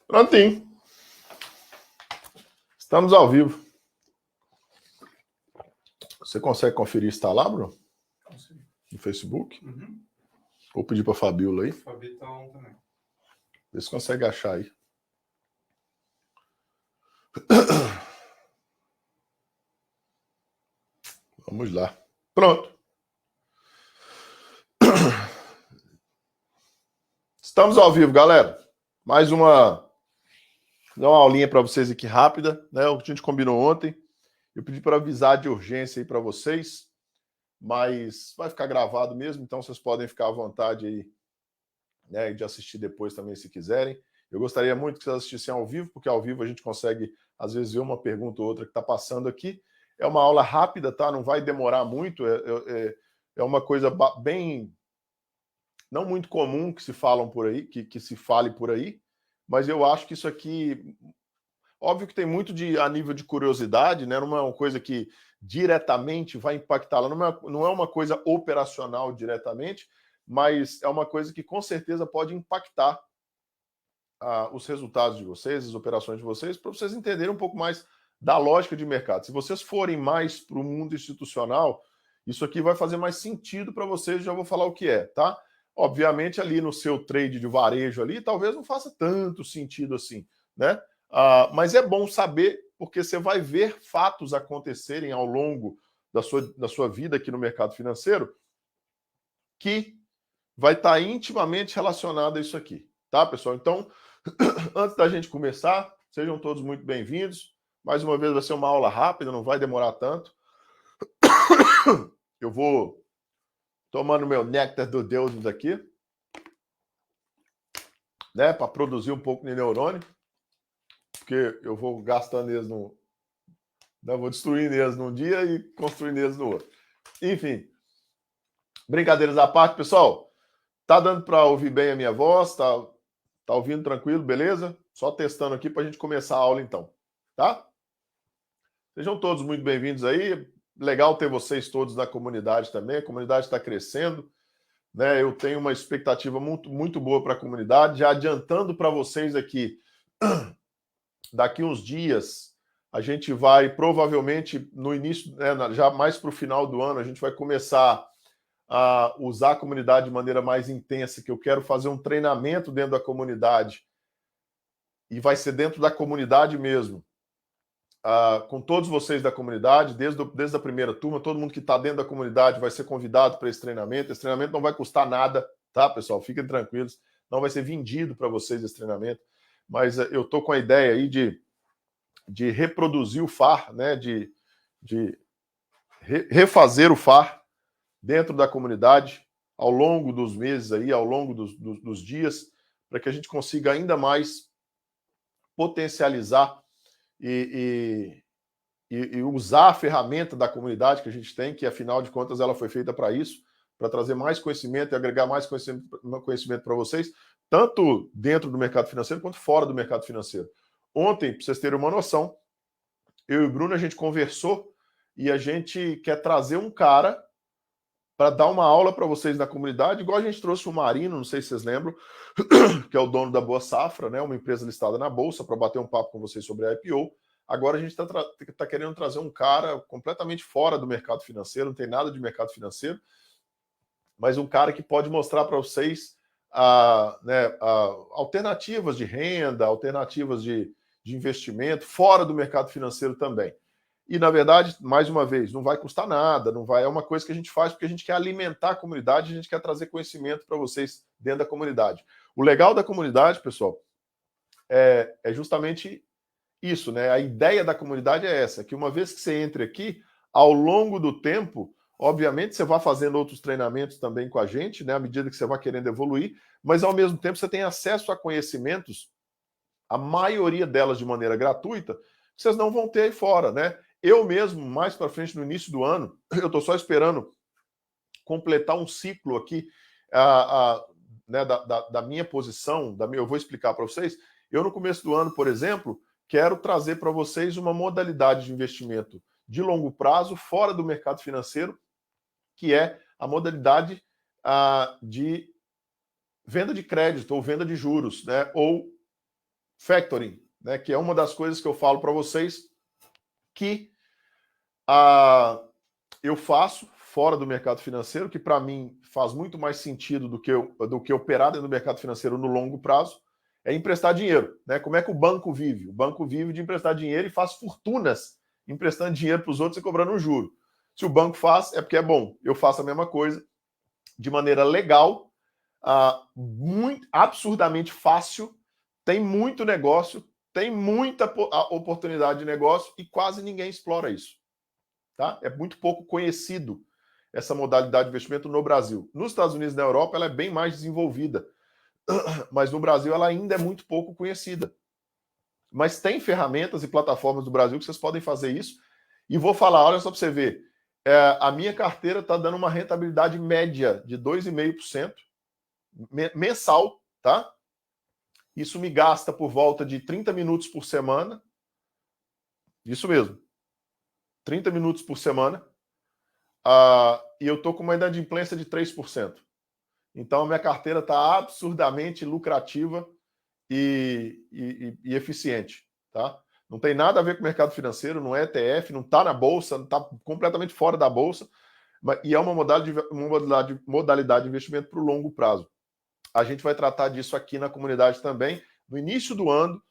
Prontinho. Estamos ao vivo. Você consegue conferir se está lá, Bruno? Consigo. No Facebook? Uhum. Vou pedir para a Fabiola aí. Fabi tá on também. Vê se consegue achar aí. Vamos lá. Pronto. Estamos ao vivo, galera. Mais uma aulinha para vocês aqui rápida, né? O que a gente combinou ontem. Eu pedi para avisar de urgência aí para vocês, mas vai ficar gravado mesmo, então vocês podem ficar à vontade aí, né, de assistir depois também se quiserem. Eu gostaria muito que vocês assistissem ao vivo, porque ao vivo a gente consegue, às vezes, ver uma pergunta ou outra que está passando aqui. É uma aula rápida, tá? Não vai demorar muito. É uma coisa bem... não muito comum que se falam por aí, que se fale por aí, mas eu acho que isso aqui... Óbvio que tem muito a nível de curiosidade, né? Não é uma coisa que diretamente vai impactar, não é uma coisa operacional diretamente, mas é uma coisa que com certeza pode impactar os resultados de vocês, as operações de vocês, para vocês entenderem um pouco mais da lógica de mercado. Se vocês forem mais para o mundo institucional, isso aqui vai fazer mais sentido para vocês, já vou falar o que é, tá? Obviamente, ali no seu trade de varejo ali, talvez não faça tanto sentido assim, né? Mas é bom saber, porque você vai ver fatos acontecerem ao longo da sua vida aqui no mercado financeiro que vai estar intimamente relacionado a isso aqui, tá, pessoal? Então, antes da gente começar, sejam todos muito bem-vindos. Mais uma vez vai ser uma aula rápida, não vai demorar tanto. Eu vou tomando meu néctar do Deus aqui, né, para produzir um pouco de neurônio, porque eu vou gastando eles vou destruindo eles num dia e construindo eles no outro. Enfim, brincadeiras à parte, pessoal. Tá dando para ouvir bem a minha voz? Tá ouvindo tranquilo, beleza? Só testando aqui para a gente começar a aula então, tá? Sejam todos muito bem-vindos aí. Legal ter vocês todos na comunidade também. A comunidade está crescendo, né? Eu tenho uma expectativa muito, muito boa para a comunidade. Já adiantando para vocês aqui, daqui uns dias, a gente vai provavelmente no início, né, já mais para o final do ano, a gente vai começar a usar a comunidade de maneira mais intensa, que eu quero fazer um treinamento dentro da comunidade, e vai ser dentro da comunidade mesmo, com todos vocês da comunidade, desde a primeira turma, todo mundo que está dentro da comunidade vai ser convidado para esse treinamento. Esse treinamento não vai custar nada, tá, pessoal? Fiquem tranquilos, não vai ser vendido para vocês esse treinamento, mas eu estou com a ideia aí de reproduzir o FAR, né, de refazer o FAR dentro da comunidade ao longo dos meses aí, ao longo dos dias, para que a gente consiga ainda mais potencializar e usar a ferramenta da comunidade que a gente tem, que afinal de contas ela foi feita para isso, para trazer mais conhecimento e agregar mais conhecimento para vocês, tanto dentro do mercado financeiro quanto fora do mercado financeiro. Ontem, para vocês terem uma noção, eu e o Bruno, a gente conversou e a gente quer trazer um cara para dar uma aula para vocês na comunidade, igual a gente trouxe o Marino, não sei se vocês lembram, que é o dono da Boa Safra, né, uma empresa listada na Bolsa, para bater um papo com vocês sobre a IPO. Agora a gente está querendo trazer um cara completamente fora do mercado financeiro, não tem nada de mercado financeiro, mas um cara que pode mostrar para vocês alternativas de renda, alternativas de investimento fora do mercado financeiro também. E, na verdade, mais uma vez, não vai custar nada, não vai, é uma coisa que a gente faz porque a gente quer alimentar a comunidade, a gente quer trazer conhecimento para vocês dentro da comunidade. O legal da comunidade, pessoal, é justamente isso, né? A ideia da comunidade é essa, que uma vez que você entre aqui, ao longo do tempo, obviamente você vai fazendo outros treinamentos também com a gente, né? À medida que você vai querendo evoluir, mas ao mesmo tempo você tem acesso a conhecimentos, a maioria delas de maneira gratuita, que vocês não vão ter aí fora, né? Eu mesmo, mais para frente, no início do ano, eu estou só esperando completar um ciclo aqui né, da minha posição, eu vou explicar para vocês. Eu, no começo do ano, por exemplo, quero trazer para vocês uma modalidade de investimento de longo prazo, fora do mercado financeiro, que é a modalidade de venda de crédito ou venda de juros, né? Ou factoring, né, que é uma das coisas que eu falo para vocês que eu faço fora do mercado financeiro, que para mim faz muito mais sentido do que operar dentro do mercado financeiro no longo prazo, é emprestar dinheiro. Né? Como é que o banco vive? O banco vive de emprestar dinheiro e faz fortunas emprestando dinheiro para os outros e cobrando um juro. Se o banco faz, é porque é bom. Eu faço a mesma coisa de maneira legal, muito absurdamente fácil, tem muito negócio, tem muita oportunidade de negócio e quase ninguém explora isso. Tá? É muito pouco conhecido essa modalidade de investimento no Brasil. Nos Estados Unidos e na Europa ela é bem mais desenvolvida, mas no Brasil ela ainda é muito pouco conhecida. Mas tem ferramentas e plataformas do Brasil que vocês podem fazer isso. E vou falar, olha só para você ver, a minha carteira está dando uma rentabilidade média de 2,5% mensal, tá? Isso me gasta por volta de 30 minutos por semana. Isso mesmo. 30 minutos por semana. E eu estou com uma inadimplência de 3%. Então, a minha carteira está absurdamente lucrativa e eficiente. Tá? Não tem nada a ver com o mercado financeiro, não é ETF, não está na Bolsa, não está completamente fora da Bolsa, e é uma modalidade de investimento para o longo prazo. A gente vai tratar disso aqui na comunidade também, no início do ano,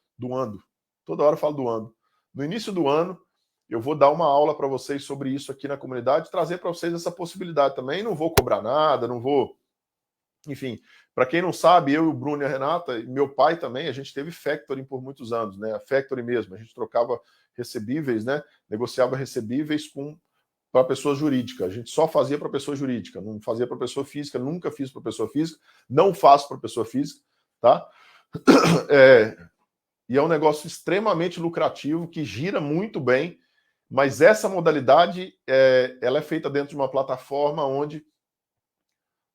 toda hora eu falo do ano. No início do ano, eu vou dar uma aula para vocês sobre isso aqui na comunidade, trazer para vocês essa possibilidade também. Não vou cobrar nada, não vou... Enfim, para quem não sabe, eu, o Bruno e a Renata, e meu pai também, a gente teve factoring por muitos anos, né? A factoring mesmo, a gente trocava recebíveis, né? Negociava recebíveis para pessoa jurídica. A gente só fazia para pessoa jurídica, não fazia para pessoa física, nunca fiz para pessoa física, não faço para pessoa física, tá? E é um negócio extremamente lucrativo, que gira muito bem, mas essa modalidade ela é feita dentro de uma plataforma onde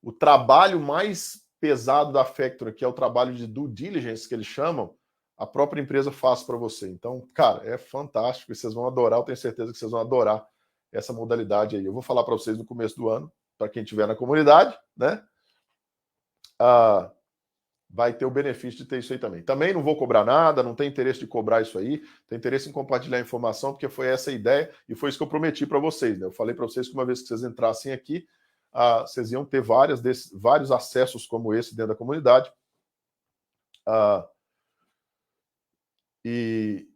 o trabalho mais pesado da Factory, que é o trabalho de due diligence, que eles chamam, a própria empresa faz para você. Então, cara, é fantástico e vocês vão adorar, eu tenho certeza que vocês vão adorar essa modalidade aí. Eu vou falar para vocês no começo do ano, para quem estiver na comunidade, né? Vai ter o benefício de ter isso aí também. Também não vou cobrar nada, não tem interesse de cobrar isso aí, tem interesse em compartilhar a informação, porque foi essa a ideia e foi isso que eu prometi para vocês, né? Eu falei para vocês que uma vez que vocês entrassem aqui, vocês iam ter vários acessos como esse dentro da comunidade. E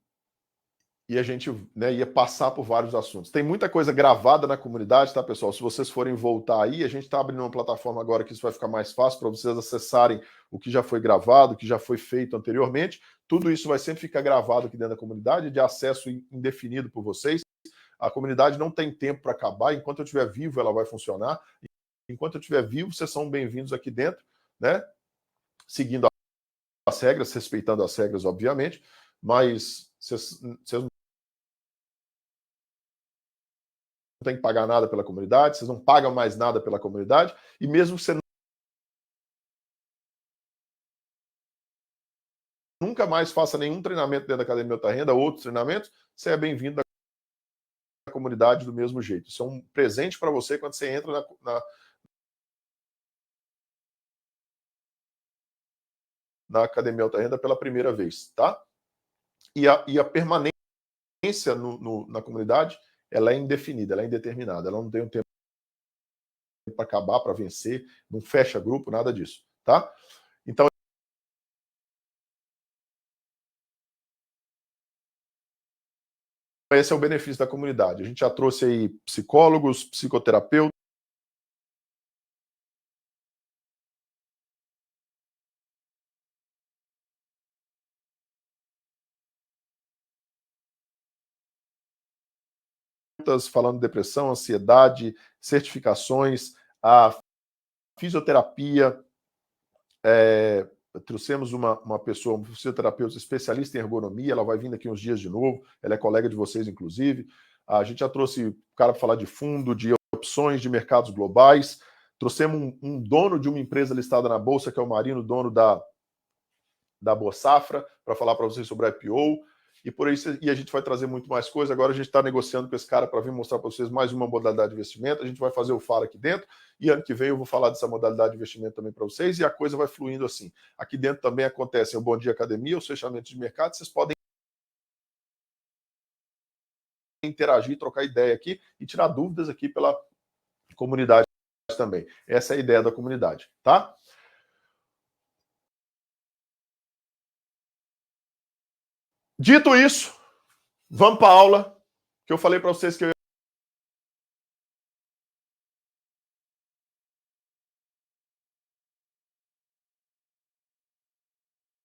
a gente, né, ia passar por vários assuntos. Tem muita coisa gravada na comunidade, tá, pessoal? Se vocês forem voltar aí, a gente está abrindo uma plataforma agora que isso vai ficar mais fácil para vocês acessarem o que já foi gravado, o que já foi feito anteriormente. Tudo isso vai sempre ficar gravado aqui dentro da comunidade, de acesso indefinido por vocês. A comunidade não tem tempo para acabar. Enquanto eu estiver vivo, ela vai funcionar. Enquanto eu estiver vivo, vocês são bem-vindos aqui dentro, né? Seguindo as regras, respeitando as regras, obviamente, mas vocês não tem que pagar nada pela comunidade, vocês não pagam mais nada pela comunidade, e mesmo que você nunca mais faça nenhum treinamento dentro da Academia Alta Renda, outros treinamentos, você é bem-vindo à comunidade do mesmo jeito. Isso é um presente para você quando você entra na Academia Alta Renda pela primeira vez, tá? E a permanência na comunidade, ela é indefinida, ela é indeterminada, ela não tem um tempo para acabar, para vencer, não fecha grupo, nada disso, tá? Então, esse é o benefício da comunidade. A gente já trouxe aí psicólogos, psicoterapeutas, falando de depressão, ansiedade, certificações, a fisioterapia. Trouxemos uma pessoa, um fisioterapeuta especialista em ergonomia, ela vai vir daqui uns dias de novo, ela é colega de vocês, inclusive. A gente já trouxe o cara para falar de fundo, de opções de mercados globais. Trouxemos um dono de uma empresa listada na Bolsa, que é o Marino, dono da Boa Safra, para falar para vocês sobre a IPO. e por isso e a gente vai trazer muito mais coisa. Agora a gente está negociando com esse cara para vir mostrar para vocês mais uma modalidade de investimento. A gente vai fazer o FAR aqui dentro e ano que vem eu vou falar dessa modalidade de investimento também para vocês e a coisa vai fluindo assim. Aqui dentro também acontecem o Bom Dia Academia, os fechamentos de mercado, vocês podem interagir, trocar ideia aqui e tirar dúvidas aqui pela comunidade também. Essa é a ideia da comunidade, tá? Dito isso, vamos para a aula, que eu falei para vocês que eu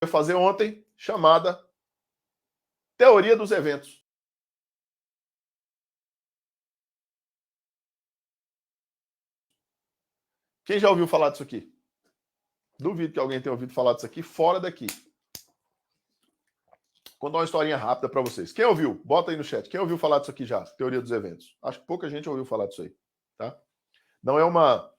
ia fazer ontem, chamada Teoria dos Eventos. Quem já ouviu falar disso aqui? Duvido que alguém tenha ouvido falar disso aqui fora daqui. Vou contar uma historinha rápida para vocês. Quem ouviu? Bota aí no chat. Quem ouviu falar disso aqui já? Teoria dos Eventos. Acho que pouca gente ouviu falar disso aí, tá? Não é uma...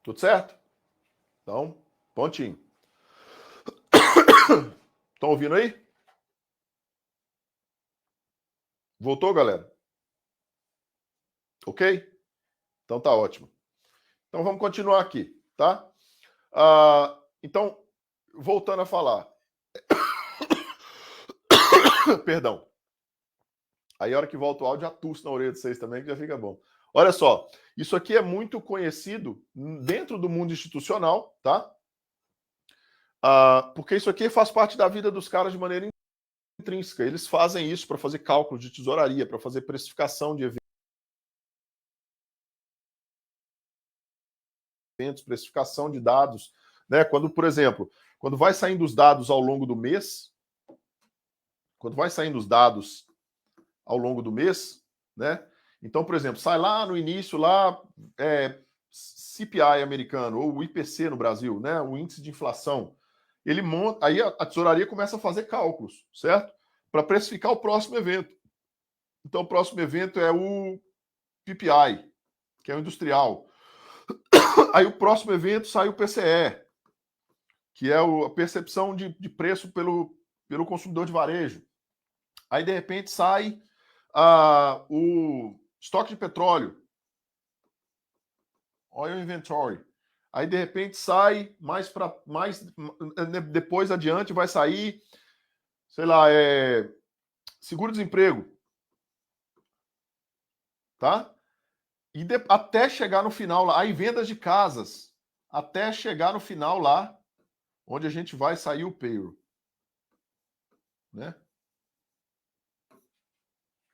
Tudo certo? Então, pontinho. Estão ouvindo aí? Voltou, galera? Ok? Então tá ótimo. Então vamos continuar aqui, tá? Então, voltando a falar. Perdão. Aí a hora que volta o áudio, já tuço na orelha de vocês também, que já fica bom. Olha só, isso aqui é muito conhecido dentro do mundo institucional, tá? Porque isso aqui faz parte da vida dos caras de maneira intrínseca. Eles fazem isso para fazer cálculo de tesouraria, para fazer precificação de eventos, precificação de dados, né? Quando, por exemplo, quando vai saindo os dados ao longo do mês, né? Então, por exemplo, sai lá no início lá CPI americano ou o IPC no Brasil, né? O índice de inflação. Ele monta, aí a tesouraria começa a fazer cálculos, certo? Para precificar o próximo evento. Então, o próximo evento é o PPI, que é o industrial. Aí o próximo evento sai o PCE, que é a percepção de preço pelo consumidor de varejo. Aí, de repente, sai o estoque de petróleo, oil inventory. Aí, de repente, sai mais depois adiante vai sair, sei lá, seguro-desemprego, tá? E até chegar no final lá, aí vendas de casas, até chegar no final lá, onde a gente vai sair o payroll, né?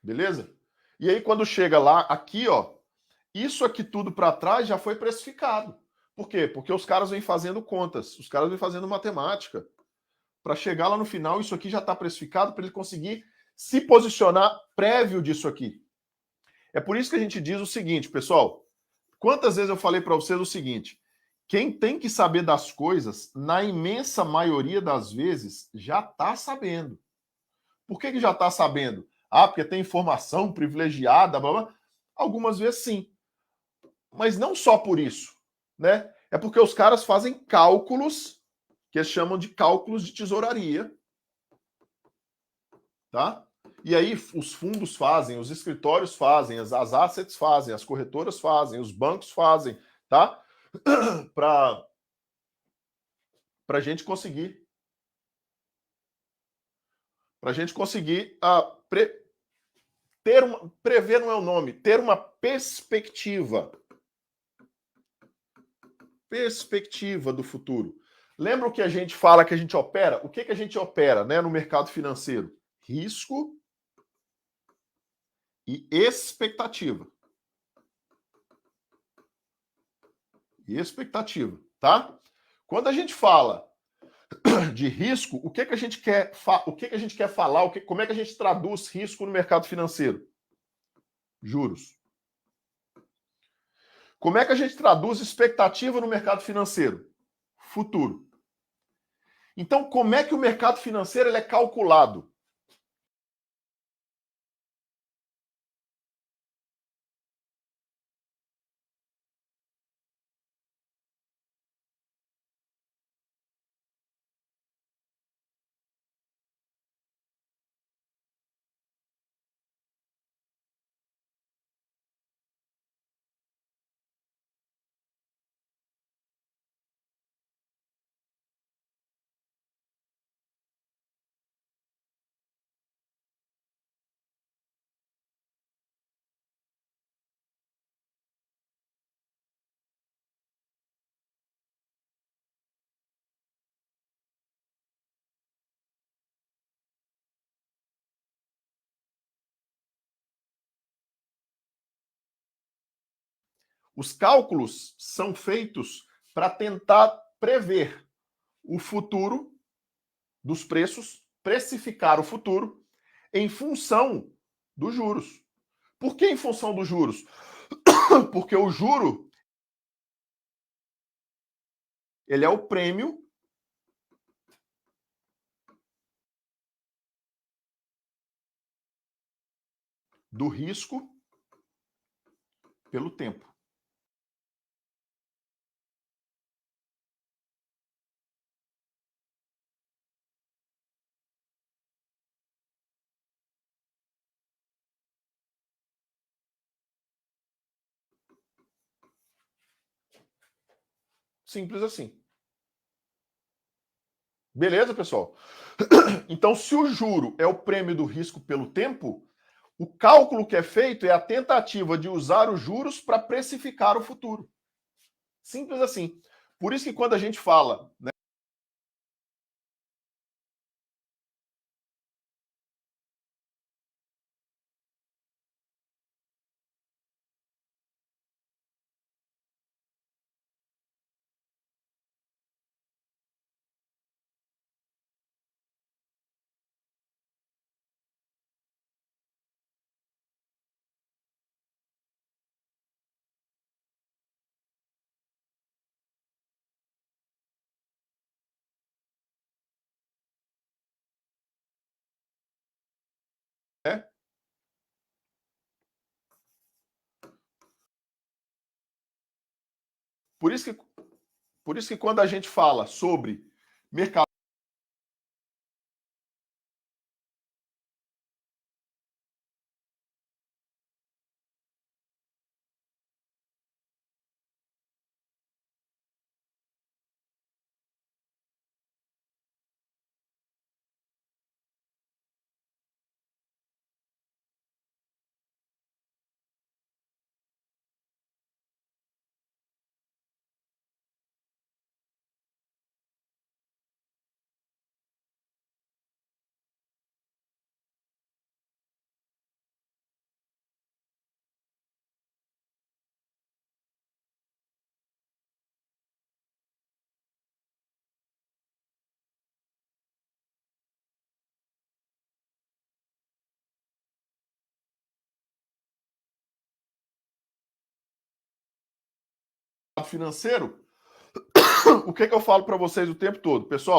Beleza? E aí quando chega lá, aqui, ó, isso aqui tudo para trás já foi precificado. Por quê? Porque os caras vêm fazendo contas, os caras vêm fazendo matemática. Para chegar lá no final, isso aqui já está precificado para ele conseguir se posicionar prévio disso aqui. É por isso que a gente diz o seguinte, pessoal. Quantas vezes eu falei para vocês o seguinte: quem tem que saber das coisas, na imensa maioria das vezes, já está sabendo. Por que já está sabendo? Ah, porque tem informação privilegiada, blá, blá. Algumas vezes sim. Mas não só por isso, né? É porque os caras fazem cálculos que eles chamam de cálculos de tesouraria, tá? E aí os fundos fazem, os escritórios fazem, as assets fazem, as corretoras fazem, os bancos fazem, tá? Para a gente conseguir, ter uma, prever não é o nome, ter uma perspectiva do futuro. Lembra o que a gente fala que a gente opera? O que a gente opera, né, no mercado financeiro? Risco e expectativa. Tá? Quando a gente fala de risco, o que a gente quer, a gente quer falar, como é que a gente traduz risco no mercado financeiro? Juros. Como é que a gente traduz expectativa no mercado financeiro? Futuro. Então, como é que o mercado financeiro ele é calculado? Os cálculos são feitos para tentar prever o futuro dos preços, precificar o futuro em função dos juros. Por que em função dos juros? Porque o juro ele é o prêmio do risco pelo tempo. Simples assim. Beleza, pessoal? Então, se o juro é o prêmio do risco pelo tempo, o cálculo que é feito é a tentativa de usar os juros para precificar o futuro. Simples assim. Por isso que quando a gente fala, né, por isso que, por isso que quando a gente fala sobre mercado mercado financeiro, o que eu falo para vocês o tempo todo? Pessoal,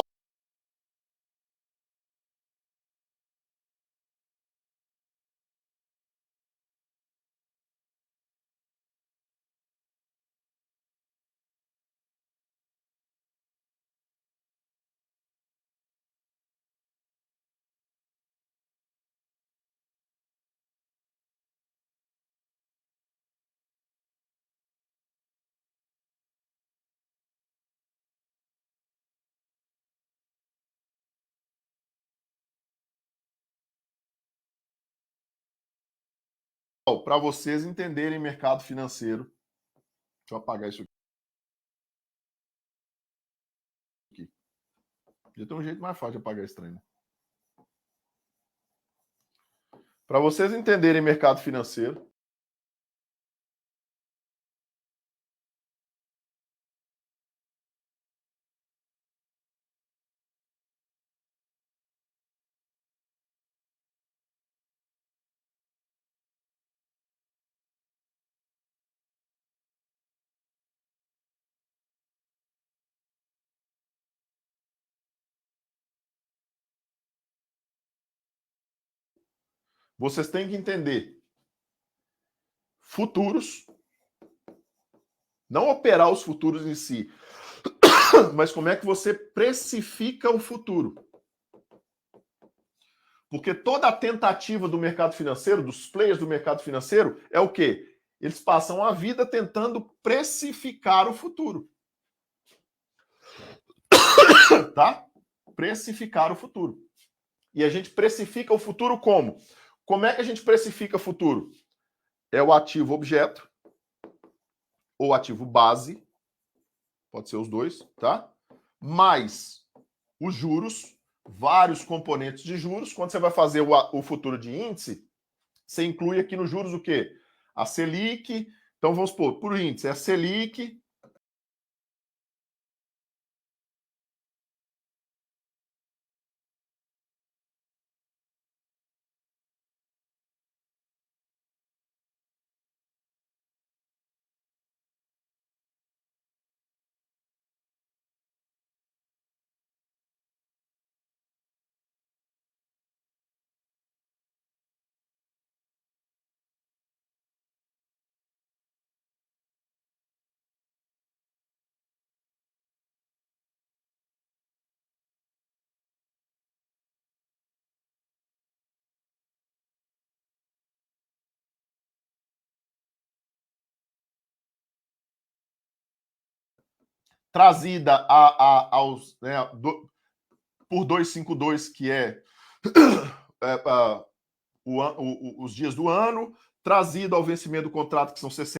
para vocês entenderem mercado financeiro, deixa eu apagar isso aqui. Já tem um jeito mais fácil de apagar esse trem. Para vocês entenderem mercado financeiro, vocês têm que entender futuros, não operar os futuros em si, mas como é que você precifica o futuro. Porque toda a tentativa do mercado financeiro, dos players do mercado financeiro, é o quê? Eles passam a vida tentando precificar o futuro. Tá? Precificar o futuro. E a gente precifica o futuro como? Como é que a gente precifica o futuro? É o ativo objeto, ou ativo base, pode ser os dois, tá? Mais os juros, vários componentes de juros. Quando você vai fazer o futuro de índice, você inclui aqui nos juros o quê? A Selic. Então vamos supor, por índice, é a Selic. Trazida aos, né, por 252, que é os dias do ano, trazida ao vencimento do contrato, que são 60.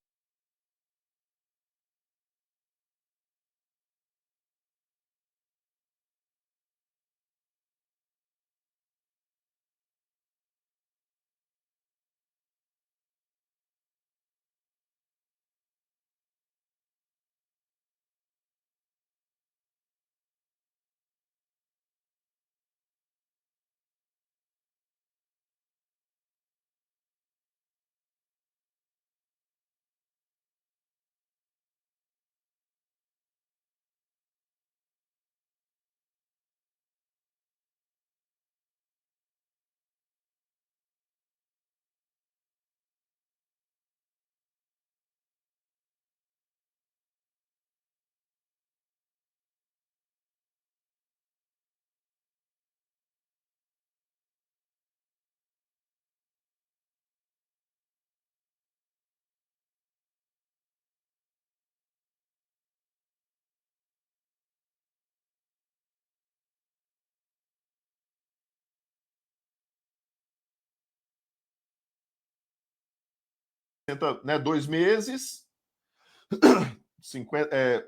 Né, 2 meses,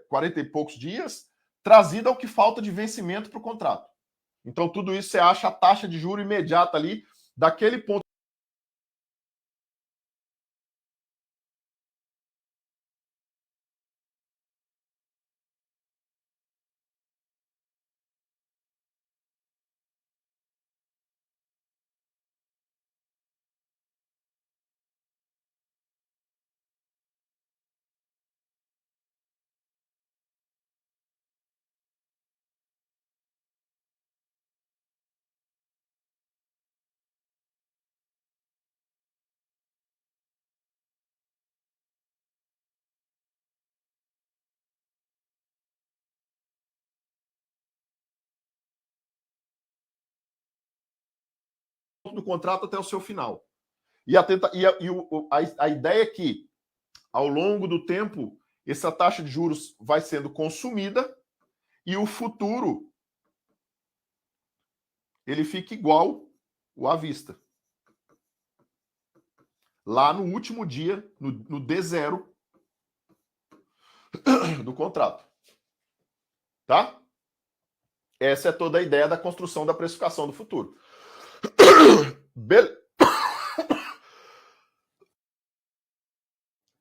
40 e poucos dias, trazida ao que falta de vencimento para o contrato. Então, tudo isso você acha a taxa de juro imediata ali, daquele ponto. do contrato até o seu final. A ideia é que, ao longo do tempo, essa taxa de juros vai sendo consumida e o futuro ele fica igual o à vista. Lá no último dia, no D0 do contrato. Tá? Essa é toda a ideia da construção da precificação do futuro.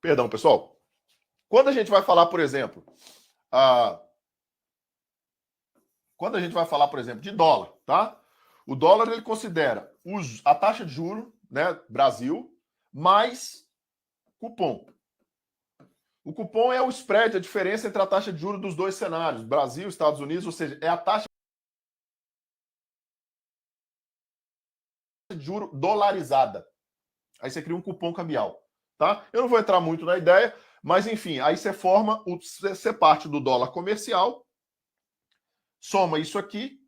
Perdão, pessoal. Quando a gente vai falar, por exemplo, de dólar, tá? O dólar ele considera a taxa de juro, né, Brasil, mais cupom. O cupom é o spread, a diferença entre a taxa de juros dos dois cenários, Brasil e Estados Unidos, ou seja, é a taxa de juro dolarizada. Aí você cria um cupom cambial, tá? Eu não vou entrar muito na ideia, mas enfim, aí você forma, você parte do dólar comercial, soma isso aqui,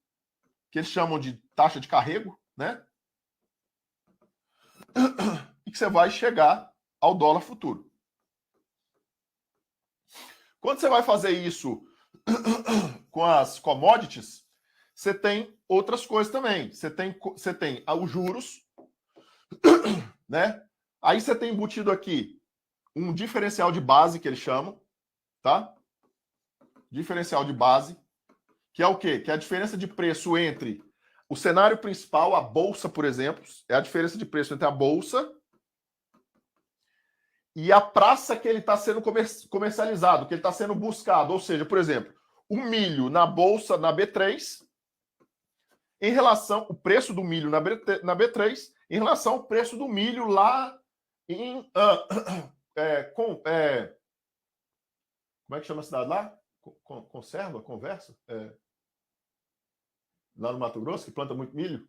que eles chamam de taxa de carrego, né? E que você vai chegar ao dólar futuro. Quando você vai fazer isso com as commodities, você tem outras coisas também. Você tem os juros, né? Aí você tem embutido aqui um diferencial de base, que eles chamam, tá? Diferencial de base, que é o quê? Que é a diferença de preço entre o cenário principal, a bolsa, por exemplo, é a diferença de preço entre a bolsa e a praça que ele está sendo comercializado, que ele está sendo buscado. Ou seja, por exemplo, o milho na bolsa, na B3, em relação ao preço do milho na B3, em relação ao preço do milho lá em... como é que chama a cidade lá? Conversa? Lá no Mato Grosso, que planta muito milho.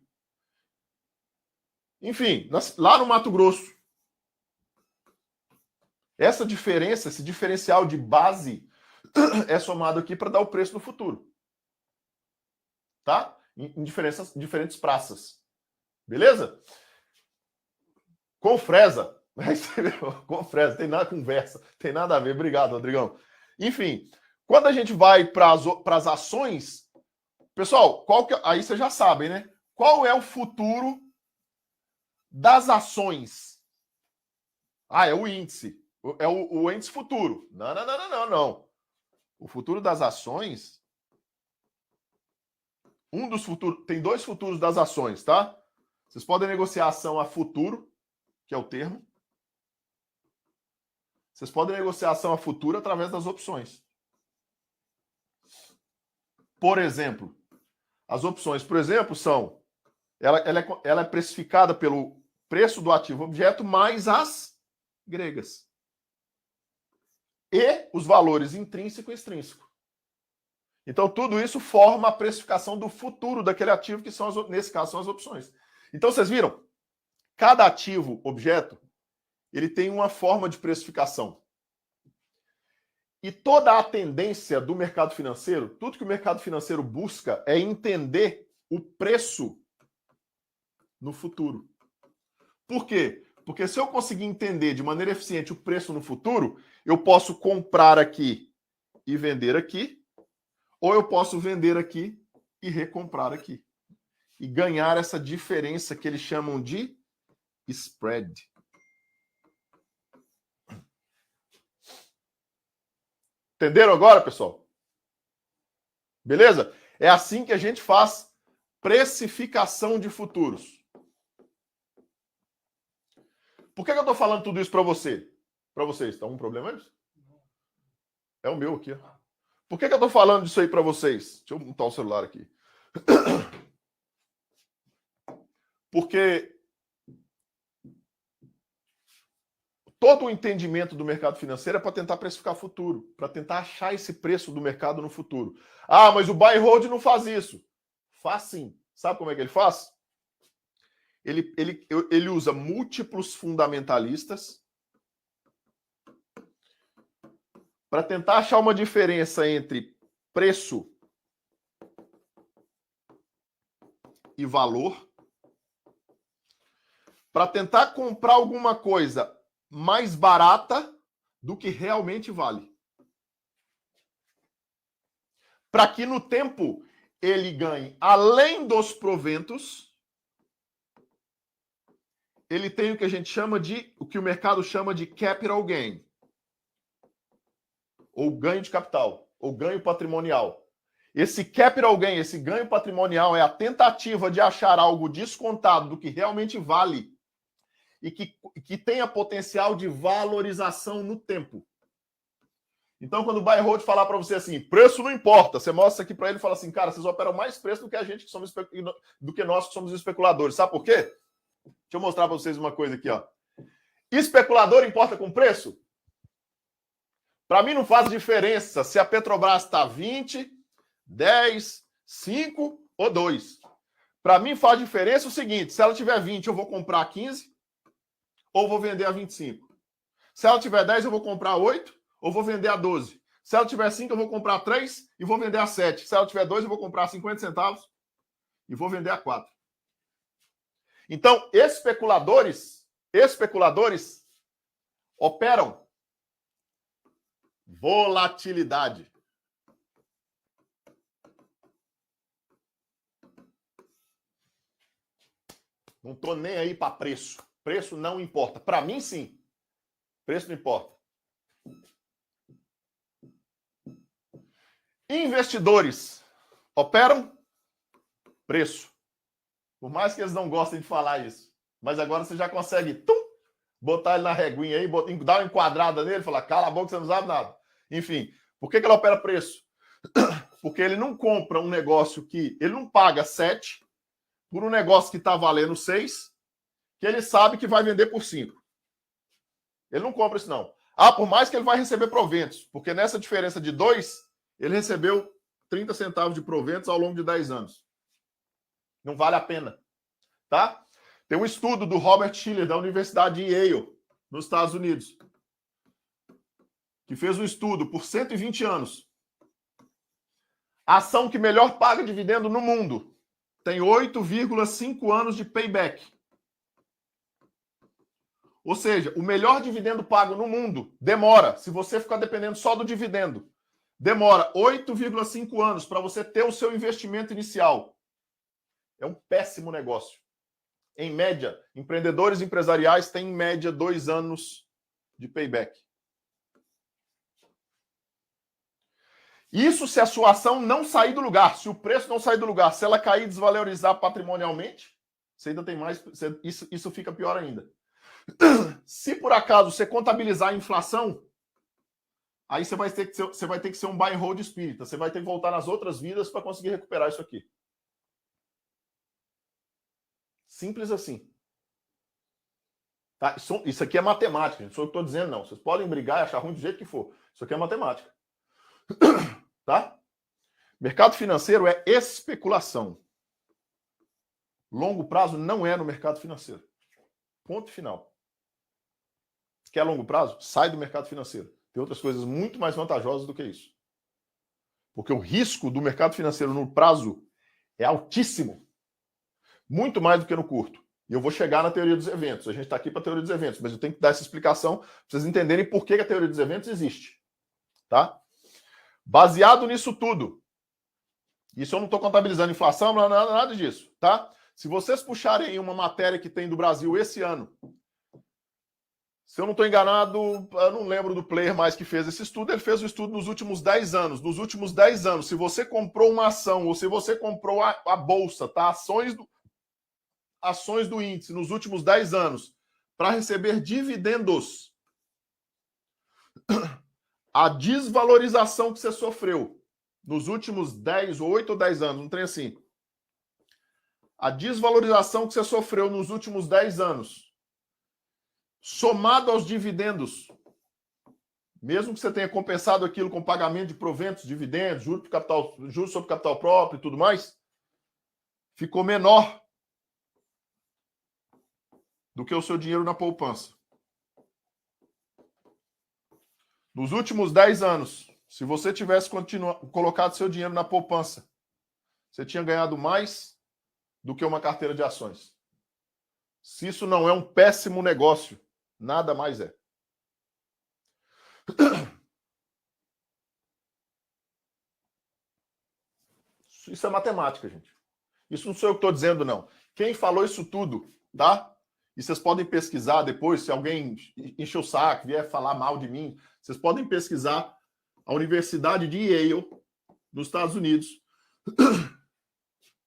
Enfim, lá no Mato Grosso, essa diferença, esse diferencial de base é somado aqui para dar o preço no futuro. Tá? Em diferentes praças. Beleza? Com fresa. Com fresa, tem nada conversa, tem nada a ver. Obrigado, Rodrigão. Enfim, quando a gente vai para as ações, pessoal, aí vocês já sabem, né? Qual é o futuro das ações? É o índice. É o índice futuro. Não. O futuro das ações. Tem dois futuros das ações, tá? Vocês podem negociar ação a futuro, que é o termo. Vocês podem negociar ação a futuro através das opções. Por exemplo, as opções, por exemplo, são... Ela é precificada pelo preço do ativo objeto mais as gregas. E os valores intrínseco e extrínseco. Então, tudo isso forma a precificação do futuro daquele ativo, que são, nesse caso, são as opções. Então, vocês viram? Cada ativo objeto, ele tem uma forma de precificação. E toda a tendência do mercado financeiro, tudo que o mercado financeiro busca é entender o preço no futuro. Por quê? Porque se eu conseguir entender de maneira eficiente o preço no futuro, eu posso comprar aqui e vender aqui, ou eu posso vender aqui e recomprar aqui. E ganhar essa diferença que eles chamam de spread. Entenderam agora, pessoal? Beleza? É assim que a gente faz precificação de futuros. Por que eu estou falando tudo isso para você? Para vocês, tá um problema nisso? É o meu aqui, ó. Por que eu estou falando disso aí para vocês? Deixa eu montar o celular aqui. Porque todo o entendimento do mercado financeiro é para tentar precificar futuro, para tentar achar esse preço do mercado no futuro. Mas o buy and hold não faz isso. Faz sim. Sabe como é que ele faz? Ele usa múltiplos fundamentalistas para tentar achar uma diferença entre preço e valor, para tentar comprar alguma coisa mais barata do que realmente vale. Para que no tempo ele ganhe, além dos proventos, ele tem o que a gente chama de, o que o mercado chama de capital gain, ou ganho de capital, ou ganho patrimonial. Esse capital gain, esse ganho patrimonial, é a tentativa de achar algo descontado do que realmente vale e que tenha potencial de valorização no tempo. Então, quando o buy and hold falar para você assim, preço não importa, você mostra aqui para ele e fala assim, cara, vocês operam mais preço do que a gente do que nós que somos especuladores. Sabe por quê? Deixa eu mostrar para vocês uma coisa aqui, ó. Especulador importa com preço? Para mim não faz diferença se a Petrobras está 20, 10, 5 ou 2. Para mim faz diferença o seguinte, se ela tiver 20, eu vou comprar a 15 ou vou vender a 25. Se ela tiver 10, eu vou comprar 8 ou vou vender a 12. Se ela tiver 5, eu vou comprar 3 e vou vender a 7. Se ela tiver 2, eu vou comprar 50 centavos e vou vender a 4. Então, especuladores operam volatilidade. Não estou nem aí para preço. Preço não importa. Para mim, sim. Preço não importa. Investidores operam preço. Por mais que eles não gostem de falar isso. Mas agora você já consegue botar ele na reguinha aí, dar uma enquadrada nele e falar, cala a boca, você não sabe nada. Enfim, por que ele opera preço? Porque ele não compra um negócio que... Ele não paga 7 por um negócio que está valendo 6, que ele sabe que vai vender por 5. Ele não compra isso, não. Por mais que ele vai receber proventos, porque nessa diferença de 2, ele recebeu 30 centavos de proventos ao longo de 10 anos. Não vale a pena. Tá? Tem um estudo do Robert Shiller, da Universidade de Yale, nos Estados Unidos, que fez um estudo por 120 anos. A ação que melhor paga dividendo no mundo tem 8,5 anos de payback. Ou seja, o melhor dividendo pago no mundo demora, se você ficar dependendo só do dividendo, demora 8,5 anos para você ter o seu investimento inicial. É um péssimo negócio. Em média, empreendedores empresariais têm em média 2 anos de payback. Isso se a sua ação não sair do lugar, se o preço não sair do lugar, se ela cair e desvalorizar patrimonialmente, você ainda tem mais, isso fica pior ainda. Se por acaso você contabilizar a inflação, aí você vai ter que ser um buy and hold espírita, você vai ter que voltar nas outras vidas para conseguir recuperar isso aqui. Simples assim. Tá? Isso aqui é matemática, não sou eu que estou dizendo, não. Vocês podem brigar e achar ruim do jeito que for. Isso aqui é matemática. Tá? Mercado financeiro é especulação. Longo prazo não é no mercado financeiro. Ponto final. Quer longo prazo? Sai do mercado financeiro. Tem outras coisas muito mais vantajosas do que isso. Porque o risco do mercado financeiro no prazo é altíssimo. Muito mais do que no curto. E eu vou chegar na teoria dos eventos. A gente está aqui para a teoria dos eventos, mas eu tenho que dar essa explicação para vocês entenderem por que a teoria dos eventos existe. Tá? Baseado nisso tudo, isso eu não estou contabilizando inflação, nada disso, tá? Se vocês puxarem uma matéria que tem do Brasil esse ano, se eu não estou enganado, eu não lembro do player mais que fez esse estudo, ele fez o estudo nos últimos 10 anos. Nos últimos 10 anos, se você comprou uma ação ou se você comprou a bolsa, tá? Ações do índice nos últimos 10 anos para receber dividendos, a desvalorização que você sofreu nos últimos 8 ou 10 anos, não tem assim. A desvalorização que você sofreu nos últimos 10 anos, somado aos dividendos, mesmo que você tenha compensado aquilo com pagamento de proventos, dividendos, juros sobre capital próprio e tudo mais, ficou menor do que o seu dinheiro na poupança. Nos últimos 10 anos, se você tivesse colocado seu dinheiro na poupança, você tinha ganhado mais do que uma carteira de ações. Se isso não é um péssimo negócio, nada mais é. Isso é matemática, gente. Isso não sou eu que estou dizendo, não. Quem falou isso tudo, tá? E vocês podem pesquisar depois, se alguém encher o saco, vier falar mal de mim, vocês podem pesquisar a Universidade de Yale, nos Estados Unidos,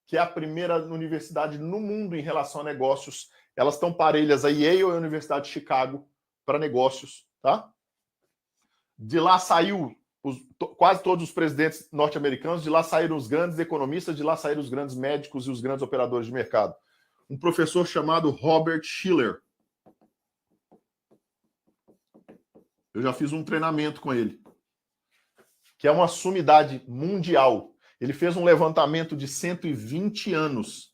que é a primeira universidade no mundo em relação a negócios. Elas estão parelhas a Yale e a Universidade de Chicago para negócios, tá? De lá saiu quase todos os presidentes norte-americanos, de lá saíram os grandes economistas, de lá saíram os grandes médicos e os grandes operadores de mercado. Um professor chamado Robert Shiller. Eu já fiz um treinamento com ele, que é uma sumidade mundial. Ele fez um levantamento de 120 anos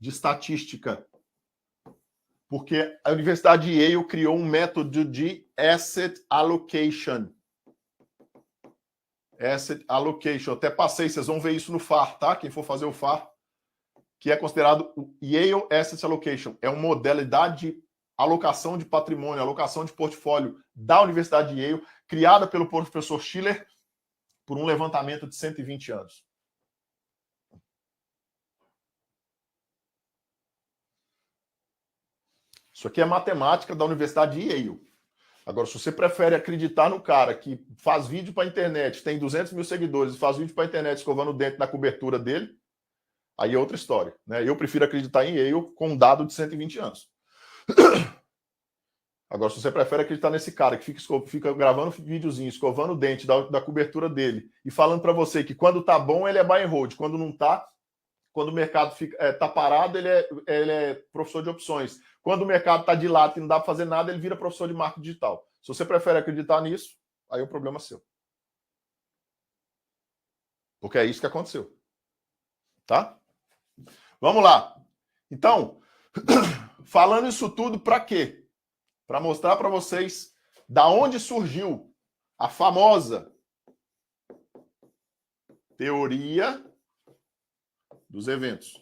de estatística, porque a Universidade de Yale criou um método de asset allocation. Asset allocation. Até passei, vocês vão ver isso no FAR, tá? Quem for fazer o FAR, que é considerado o Yale Asset Allocation. É uma modalidade de alocação de patrimônio, alocação de portfólio da Universidade de Yale, criada pelo professor Shiller por um levantamento de 120 anos. Isso aqui é matemática da Universidade de Yale. Agora, se você prefere acreditar no cara que faz vídeo para a internet, tem 200 mil seguidores e faz vídeo para a internet escovando o dente na cobertura dele, aí é outra história, né? Eu prefiro acreditar em Yale com um dado de 120 anos. Agora, se você prefere acreditar nesse cara que fica gravando videozinho, escovando o dente da cobertura dele e falando para você que quando tá bom ele é buy and hold, quando não tá, quando o mercado tá parado, ele é professor de opções. Quando o mercado tá de lado e não dá para fazer nada, ele vira professor de marketing digital. Se você prefere acreditar nisso, aí é o problema seu. Porque é isso que aconteceu. Tá? Vamos lá. Então, falando isso tudo para quê? Para mostrar para vocês da onde surgiu a famosa teoria dos eventos.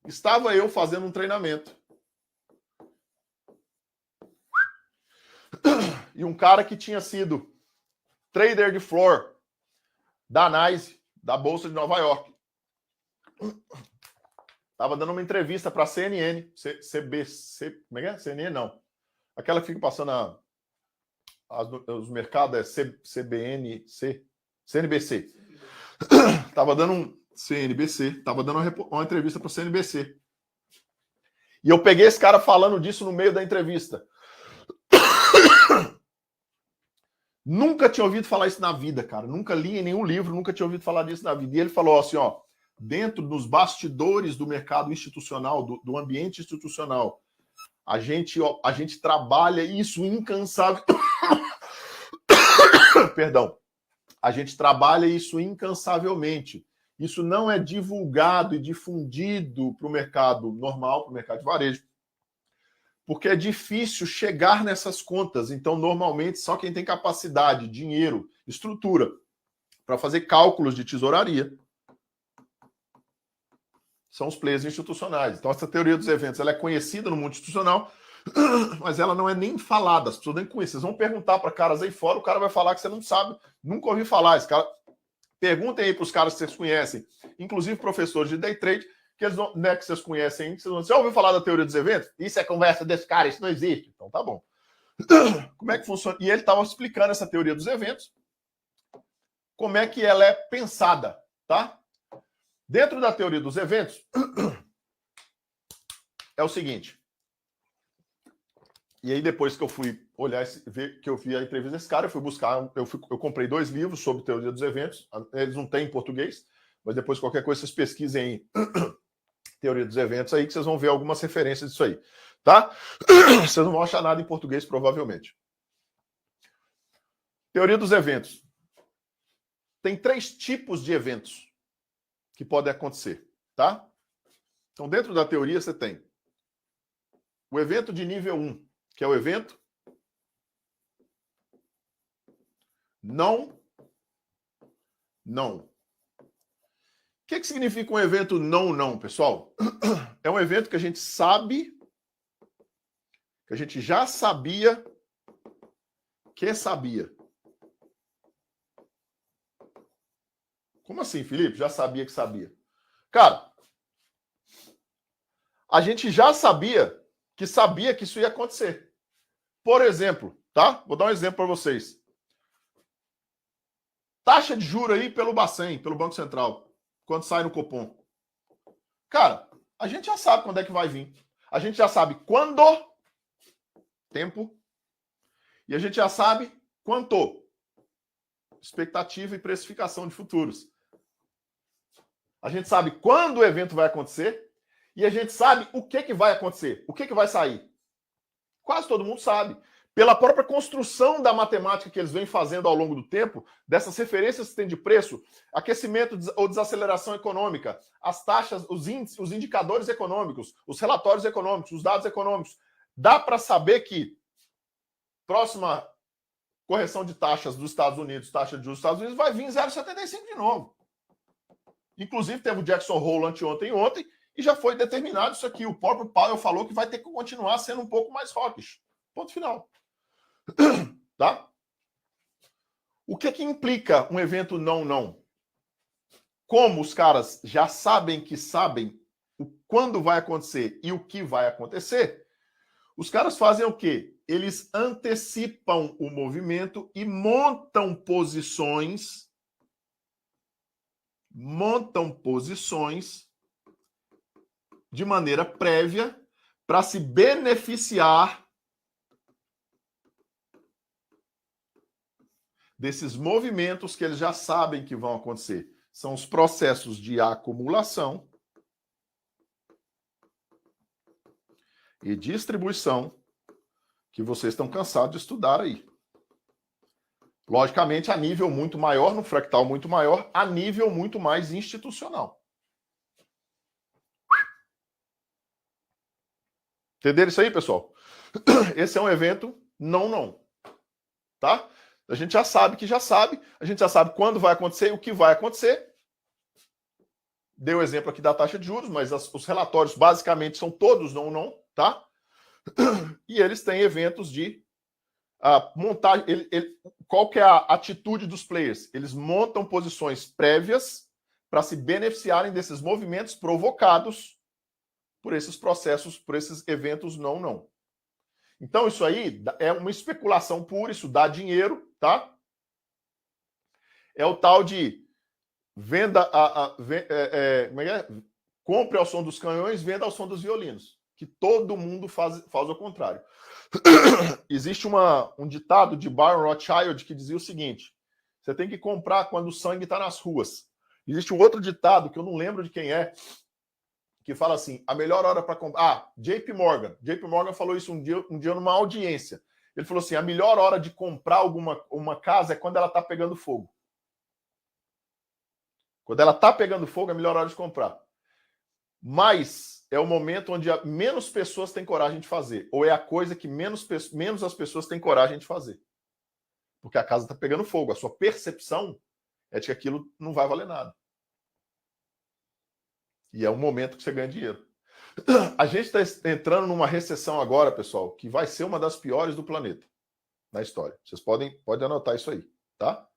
Estava eu fazendo um treinamento. E um cara que tinha sido trader de floor da NYSE, da Bolsa de Nova York, estava dando uma entrevista para a CNN, como é que é? CNN não. Aquela que fica passando os mercados, CNBC. Estava dando estava dando uma entrevista para o CNBC. E eu peguei esse cara falando disso no meio da entrevista. Nunca tinha ouvido falar isso na vida, cara. Nunca li em nenhum livro, nunca tinha ouvido falar disso na vida. E ele falou assim, ó, dentro dos bastidores do mercado institucional, do ambiente institucional, a gente trabalha isso incansável. Perdão. A gente trabalha isso incansavelmente. Isso não é divulgado e difundido para o mercado normal, para o mercado de varejo, porque é difícil chegar nessas contas. Então, normalmente, só quem tem capacidade, dinheiro, estrutura para fazer cálculos de tesouraria são os players institucionais. Então, essa teoria dos eventos ela é conhecida no mundo institucional, mas ela não é nem falada. As pessoas nem conhecem. Vocês vão perguntar para caras aí fora, o cara vai falar que você não sabe, nunca ouviu falar. Esse cara... Perguntem aí para os caras que vocês conhecem, inclusive professores de day trade, que eles não, né, que vocês conhecem, que vocês vão dizer, ouviu falar da teoria dos eventos? Isso é conversa desse cara, isso não existe. Então tá bom. Como é que funciona? E ele estava explicando essa teoria dos eventos, como é que ela é pensada, tá? Dentro da teoria dos eventos, é o seguinte. E aí, depois que eu fui olhar, ver que eu vi a entrevista desse cara, eu fui buscar, eu comprei 2 livros sobre teoria dos eventos, eles não têm em português, mas depois qualquer coisa vocês pesquisem teoria dos eventos aí, que vocês vão ver algumas referências disso aí, tá? Vocês não vão achar nada em português, provavelmente. Teoria dos eventos. Tem 3 tipos de eventos que podem acontecer, tá? Então, dentro da teoria, você tem o evento de nível 1, que é o evento não. que significa um evento não, pessoal? É um evento que a gente sabe, que a gente já sabia que sabia. Como assim, Felipe? Já sabia que sabia? Cara, a gente já sabia que isso ia acontecer. Por exemplo, tá? Vou dar um exemplo para vocês. Taxa de juros aí pelo Bacen, pelo Banco Central, quando sai no Copom. Cara, a gente já sabe quando é que vai vir. A gente já sabe quando, tempo, e a gente já sabe quanto, expectativa e precificação de futuros. A gente sabe quando o evento vai acontecer e a gente sabe o que vai acontecer, o que vai sair. Quase todo mundo sabe. Pela própria construção da matemática que eles vêm fazendo ao longo do tempo, dessas referências que tem de preço, aquecimento ou desaceleração econômica, as taxas, os índices, os indicadores econômicos, os relatórios econômicos, os dados econômicos, dá para saber que próxima correção de taxas dos Estados Unidos, taxa de juros dos Estados Unidos, vai vir 0,75 de novo. Inclusive, teve o Jackson Hole anteontem e ontem, e já foi determinado isso aqui. O próprio Powell falou que vai ter que continuar sendo um pouco mais hawkish. Ponto final. Tá? O que implica um evento não? Como os caras já sabem quando vai acontecer e o que vai acontecer, os caras fazem o quê? Eles antecipam o movimento e montam posições de maneira prévia para se beneficiar desses movimentos que eles já sabem que vão acontecer. São os processos de acumulação e distribuição que vocês estão cansados de estudar aí. Logicamente, a nível muito maior, no fractal muito maior, a nível muito mais institucional. Entenderam isso aí, pessoal? Esse é um evento não. Tá? A gente já sabe que já sabe, a gente já sabe quando vai acontecer e o que vai acontecer. Dei o exemplo aqui da taxa de juros, mas os relatórios basicamente são todos não, tá? E eles têm eventos de montar. Qual que é a atitude dos players? Eles montam posições prévias para se beneficiarem desses movimentos provocados por esses processos, por esses eventos não. Então, isso aí é uma especulação pura, isso dá dinheiro, tá? É o tal de venda, como é que é? Compre ao som dos canhões, venda ao som dos violinos. Que todo mundo faz ao contrário. Existe um ditado de Baron Rothschild que dizia o seguinte: você tem que comprar quando o sangue está nas ruas. Existe um outro ditado que eu não lembro de quem é, que fala assim: a melhor hora para comprar. JP Morgan falou isso um dia numa audiência. Ele falou assim: a melhor hora de comprar uma casa é quando ela está pegando fogo. Quando ela está pegando fogo, é a melhor hora de comprar. Mas é o momento onde menos pessoas têm coragem de fazer. Ou é a coisa que menos as pessoas têm coragem de fazer. Porque a casa está pegando fogo. A sua percepção é de que aquilo não vai valer nada. E é um momento que você ganha dinheiro. A gente está entrando numa recessão agora, pessoal, que vai ser uma das piores do planeta na história. Vocês podem anotar isso aí, tá?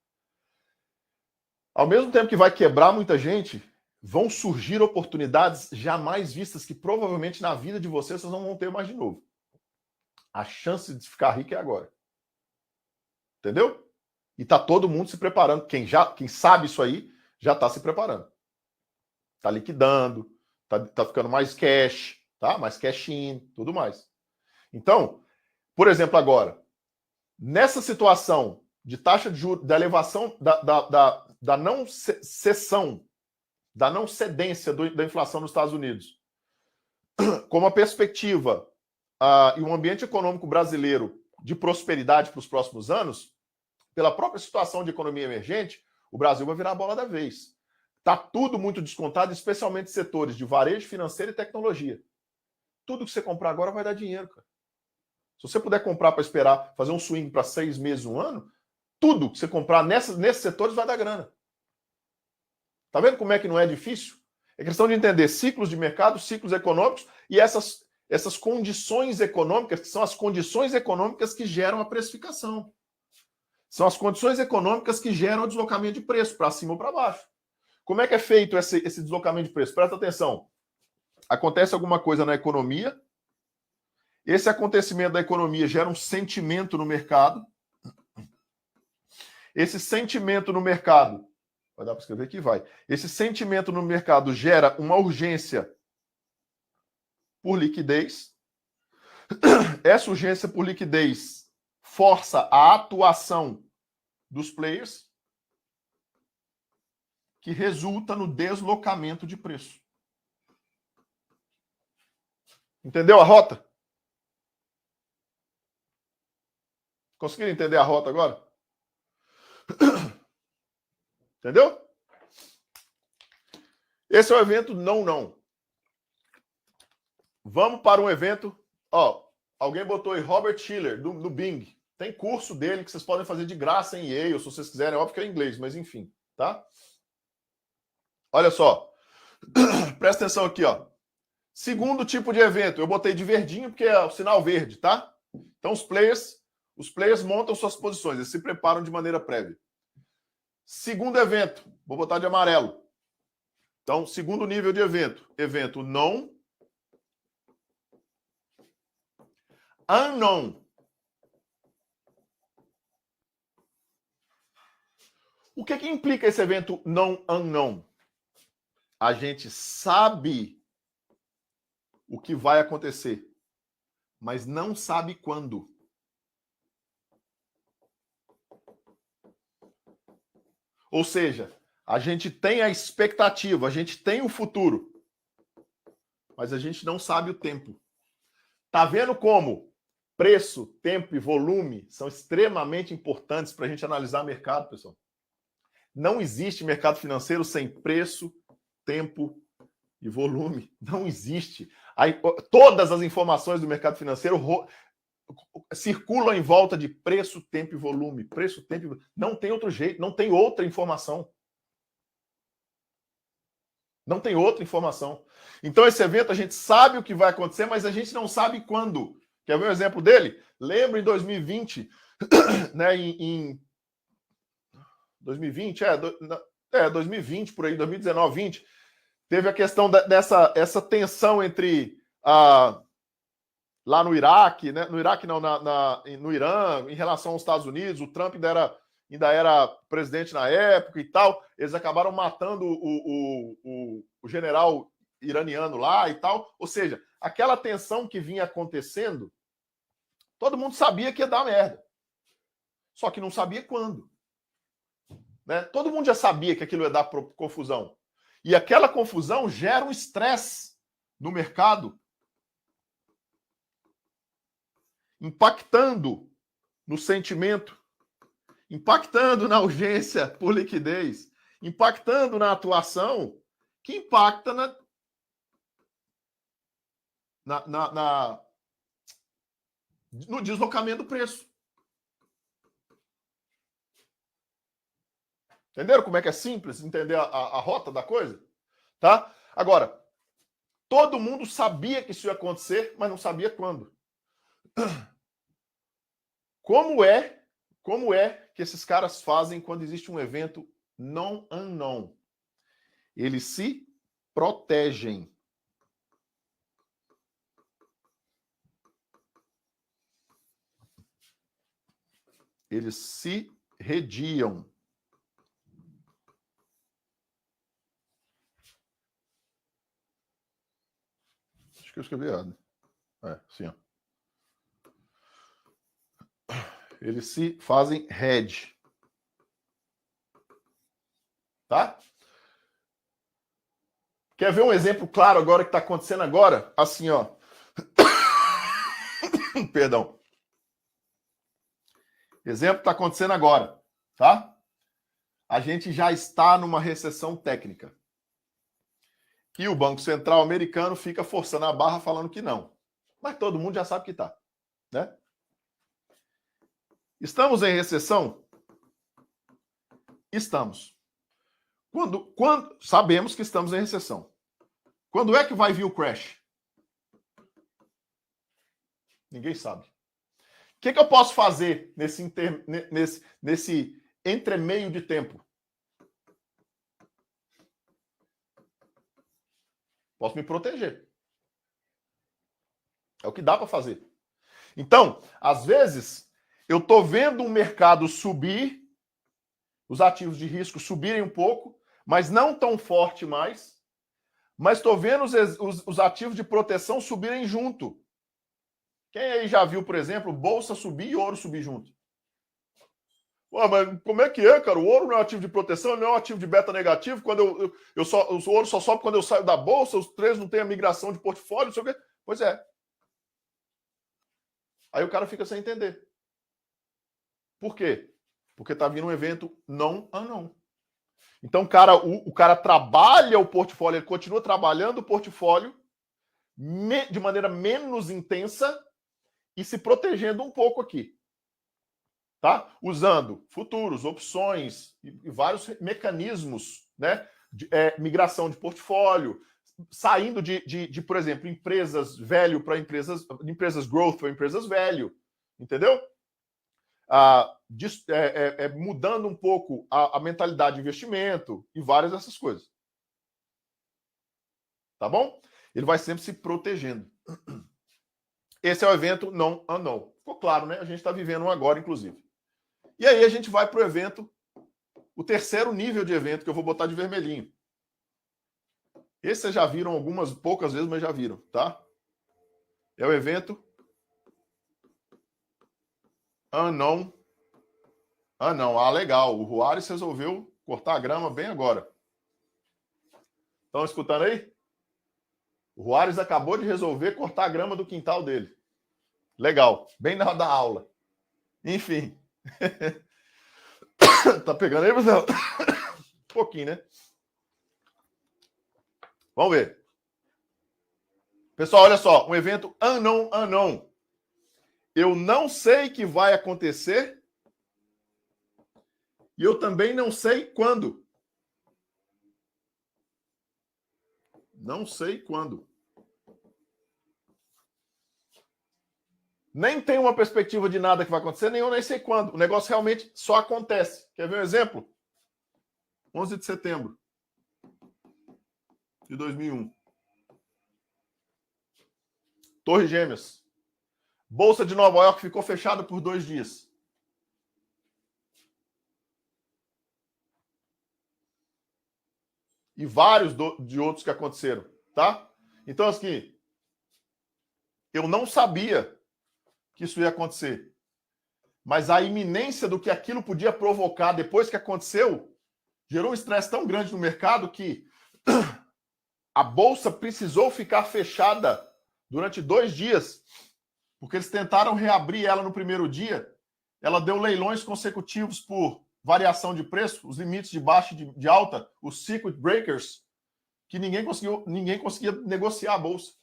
Ao mesmo tempo que vai quebrar muita gente, vão surgir oportunidades jamais vistas que provavelmente na vida de vocês não vão ter mais de novo. A chance de ficar rico é agora. Entendeu? E tá todo mundo se preparando. Quem sabe isso aí já está se preparando. Tá liquidando, tá ficando mais cash, tá? Mais cash-in, tudo mais. Então, por exemplo, agora, nessa situação de taxa de juros, da elevação, da não cessão, da não cedência da inflação nos Estados Unidos, como a perspectiva e um ambiente econômico brasileiro de prosperidade para os próximos anos, pela própria situação de economia emergente, o Brasil vai virar a bola da vez. Está tudo muito descontado, especialmente setores de varejo, financeiro e tecnologia. Tudo que você comprar agora vai dar dinheiro, cara. Se você puder comprar para esperar, fazer um swing para 6 meses, um ano, tudo que você comprar nesses setores vai dar grana. Tá vendo como é que não é difícil? É questão de entender ciclos de mercado, ciclos econômicos e essas condições econômicas, que são as condições econômicas que geram a precificação. São as condições econômicas que geram o deslocamento de preço, para cima ou para baixo. Como é que é feito esse deslocamento de preço? Presta atenção. Acontece alguma coisa na economia, esse acontecimento da economia gera um sentimento no mercado, esse sentimento no mercado, vai dar para escrever aqui? Vai. Esse sentimento no mercado gera uma urgência por liquidez, essa urgência por liquidez força a atuação dos players, que resulta no deslocamento de preço. Entendeu a rota? Conseguiram entender a rota agora? Entendeu? Esse é o evento não. Vamos para um evento. Ó, alguém botou aí Robert Schiller, no Bing. Tem curso dele que vocês podem fazer de graça em Yale, se vocês quiserem. Óbvio que é em inglês, mas enfim, tá? Olha só. Presta atenção aqui, ó. Segundo tipo de evento, eu botei de verdinho porque é o sinal verde, tá? Então os players montam suas posições, eles se preparam de maneira prévia. Segundo evento, vou botar de amarelo. Então, segundo nível de evento não, unknown. O que implica esse evento não unknown? A gente sabe o que vai acontecer, mas não sabe quando. Ou seja, a gente tem a expectativa, a gente tem o futuro, mas a gente não sabe o tempo. Tá vendo como preço, tempo e volume são extremamente importantes para a gente analisar mercado, pessoal? Não existe mercado financeiro sem preço, tempo e volume. Não existe. Aí, todas as informações do mercado financeiro circulam em volta de preço, tempo e volume. Preço, tempo e volume. Não tem outro jeito, não tem outra informação. Não tem outra informação. Então, esse evento a gente sabe o que vai acontecer, mas a gente não sabe quando. Quer ver um exemplo dele? Lembra em 2020, né, em 2020, 2020, por aí, 2019, 20, teve a questão dessa tensão entre lá no Iraque, né? No Iraque não, no Irã, em relação aos Estados Unidos. O Trump ainda era presidente na época e tal. Eles acabaram matando o general iraniano lá e tal. Ou seja, aquela tensão que vinha acontecendo, todo mundo sabia que ia dar merda. Só que não sabia quando. Né? Todo mundo já sabia que aquilo ia dar confusão. E aquela confusão gera um estresse no mercado, impactando no sentimento, impactando na urgência por liquidez, impactando na atuação, que impacta no deslocamento do preço. Entenderam como é que é simples entender a rota da coisa? Tá? Agora, todo mundo sabia que isso ia acontecer, mas não sabia quando. Como é que esses caras fazem quando existe um evento não unknown? Eles se protegem. Eles se rediam. Acho que eu escrevi errado. Sim, ó. Eles se fazem hedge. Tá? Quer ver um exemplo claro agora que está acontecendo agora? Assim, ó. Perdão. Exemplo está acontecendo agora, tá? A gente já está numa recessão técnica. E o Banco Central americano fica forçando a barra falando que não. Mas todo mundo já sabe que está, né? Estamos em recessão? Estamos. Quando sabemos que estamos em recessão. Quando é que vai vir o crash? Ninguém sabe. O que eu posso fazer nesse entremeio de tempo? Posso me proteger. É o que dá para fazer. Então, às vezes, eu estou vendo um mercado subir, os ativos de risco subirem um pouco, mas não tão forte mais, mas estou vendo os ativos de proteção subirem junto. Quem aí já viu, por exemplo, bolsa subir e ouro subir junto? Ué, mas como é que é, cara? O ouro não é um ativo de proteção, não é um ativo de beta negativo. Quando o ouro só sobe quando eu saio da bolsa, os três não têm a migração de portfólio, não sei o quê. Pois é. Aí o cara fica sem entender. Por quê? Porque tá vindo um evento não. Então, cara, o cara trabalha o portfólio, ele continua trabalhando o portfólio de maneira menos intensa e se protegendo um pouco aqui. Tá? Usando futuros, opções e vários mecanismos, né? Migração de portfólio, saindo por exemplo, empresas velho para empresas growth para empresas velho, entendeu? Mudando um pouco a mentalidade de investimento e várias dessas coisas. Tá bom? Ele vai sempre se protegendo. Esse é o evento não. Ficou claro, né? A gente está vivendo um agora, inclusive. E aí a gente vai para o evento, o terceiro nível de evento, que eu vou botar de vermelhinho. Esse vocês já viram poucas vezes, mas já viram, tá? É o evento unknown. Legal. O Juarez resolveu cortar a grama bem agora. Estão escutando aí? O Juarez acabou de resolver cortar a grama do quintal dele. Legal. Bem na hora da aula. Enfim. Tá pegando aí, Marcelo? Um pouquinho, né? Vamos ver. Pessoal, olha só. Um evento unknown. Eu não sei o que vai acontecer e eu também não sei quando. Não sei quando. Nem tem uma perspectiva de nada que vai acontecer, nem eu nem sei quando. O negócio realmente só acontece. Quer ver um exemplo? 11 de setembro de 2001. Torre Gêmeas. Bolsa de Nova York ficou fechada por 2 dias. E vários de outros que aconteceram, tá? Então, assim, eu não sabia que isso ia acontecer. Mas a iminência do que aquilo podia provocar depois que aconteceu gerou um estresse tão grande no mercado que a bolsa precisou ficar fechada durante 2 dias, porque eles tentaram reabrir ela no primeiro dia. Ela deu leilões consecutivos por variação de preço, os limites de baixa e de alta, os circuit breakers, que ninguém conseguia negociar a bolsa.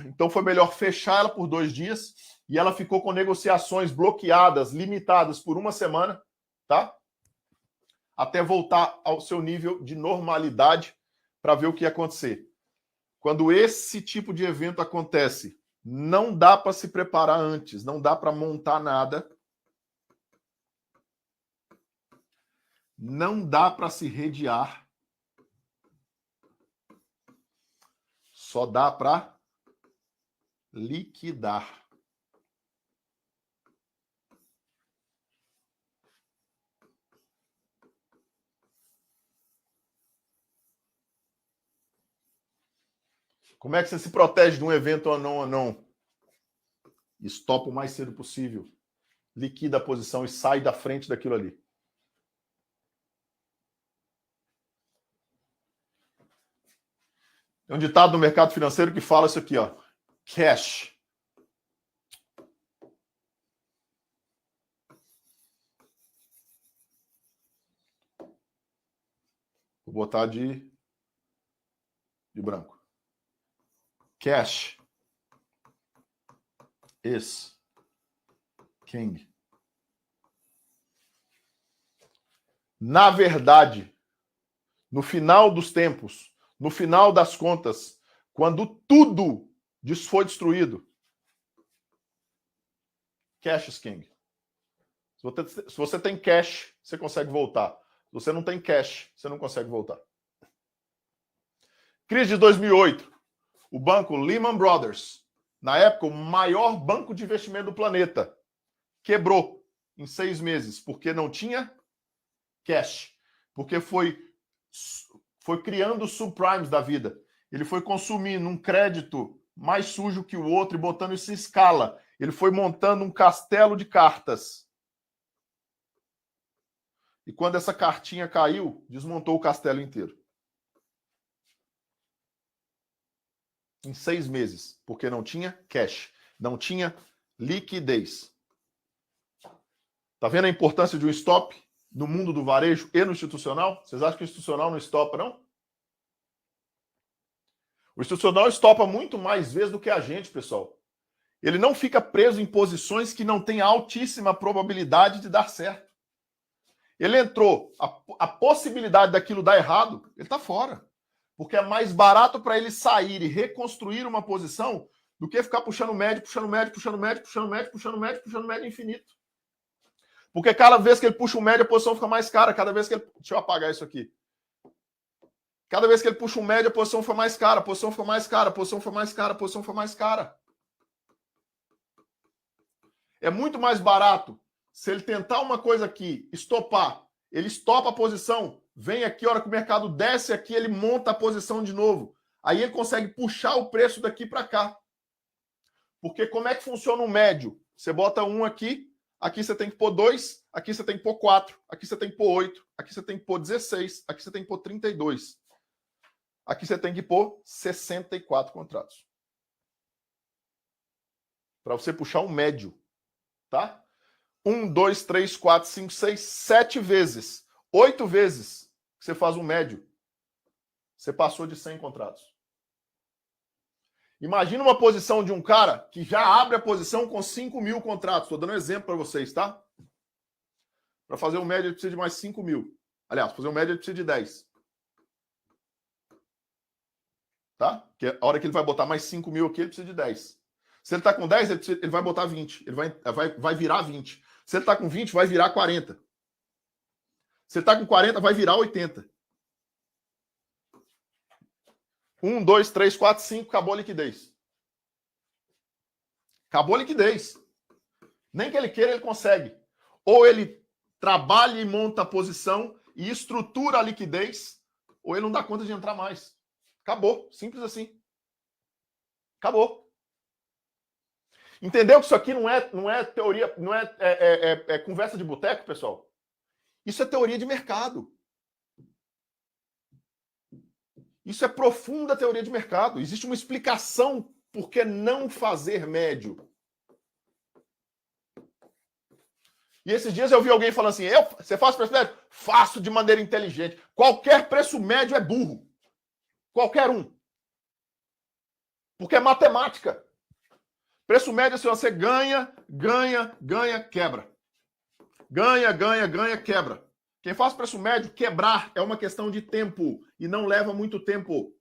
Então foi melhor fechar ela por 2 dias e ela ficou com negociações bloqueadas, limitadas por 1 semana, tá? Até voltar ao seu nível de normalidade para ver o que ia acontecer. Quando esse tipo de evento acontece, não dá para se preparar antes, não dá para montar nada. Não dá para se redear. Só dá para liquidar. Como é que você se protege de um evento ou não? Estopa o mais cedo possível. Liquida a posição e sai da frente daquilo ali. Tem um ditado no mercado financeiro que fala isso aqui, ó. Cash. Vou botar de branco. Cash is king. Na verdade, no final dos tempos, no final das contas, quando tudo foi destruído, cash is king. Se você tem cash, você consegue voltar. Se você não tem cash, você não consegue voltar. Crise de 2008. O banco Lehman Brothers, na época o maior banco de investimento do planeta, quebrou em 6 meses, porque não tinha cash. Porque foi criando subprimes da vida. Ele foi consumindo um crédito mais sujo que o outro e botando isso em escala. Ele foi montando um castelo de cartas. E quando essa cartinha caiu, desmontou o castelo inteiro. Em 6 meses, porque não tinha cash, não tinha liquidez. Tá vendo a importância de um stop no mundo do varejo e no institucional? Vocês acham que o institucional não estopa, não? O institucional estopa muito mais vezes do que a gente, pessoal. Ele não fica preso em posições que não têm altíssima probabilidade de dar certo. Ele entrou, a possibilidade daquilo dar errado, ele está fora. Porque é mais barato para ele sair e reconstruir uma posição do que ficar puxando médio, puxando médio, puxando médio, puxando médio, puxando médio, puxando médio infinito. Porque cada vez que ele puxa o médio, a posição fica mais cara. Cada vez que ele... Deixa eu apagar isso aqui. Cada vez que ele puxa o médio, a posição fica mais cara, a posição fica mais cara, a posição fica mais cara, a posição fica mais cara. É muito mais barato se ele tentar uma coisa aqui, estopar, ele estopa a posição, vem aqui, a hora que o mercado desce aqui, ele monta a posição de novo. Aí ele consegue puxar o preço daqui para cá. Porque como é que funciona o médio? Você bota um aqui, aqui você tem que pôr 2, aqui você tem que pôr 4, aqui você tem que pôr 8, aqui você tem que pôr 16, aqui você tem que pôr 32. Aqui você tem que pôr 64 contratos. Para você puxar um médio, tá? 1, 2, 3, 4, 5, 6, 7 vezes. 8 vezes que você faz um médio. Você passou de 100 contratos. Imagina uma posição de um cara que já abre a posição com 5 mil contratos. Estou dando um exemplo para vocês, tá? Para fazer um médio, ele precisa de mais 5 mil. Aliás, para fazer um médio, ele precisa de 10. Tá? Porque a hora que ele vai botar mais 5 mil aqui, ele precisa de 10. Se ele está com 10, ele vai botar 20. Ele vai virar 20. Se ele está com 20, vai virar 40. Se ele está com 40, vai virar 80. 1, 2, 3, 4, 5, acabou a liquidez. Acabou a liquidez. Nem que ele queira, ele consegue. Ou ele trabalha e monta a posição e estrutura a liquidez, ou ele não dá conta de entrar mais. Acabou. Simples assim. Acabou. Entendeu que isso aqui não é teoria, não é conversa de boteco, pessoal? Isso é teoria de mercado. Isso é profunda teoria de mercado. Existe uma explicação por que não fazer médio. E esses dias eu vi alguém falando assim, você faz preço médio? Faço de maneira inteligente. Qualquer preço médio é burro. Qualquer um. Porque é matemática. Preço médio, se você ganha, quebra. Ganha, quebra. Quem faz preço médio, quebrar é uma questão de tempo e não leva muito tempo.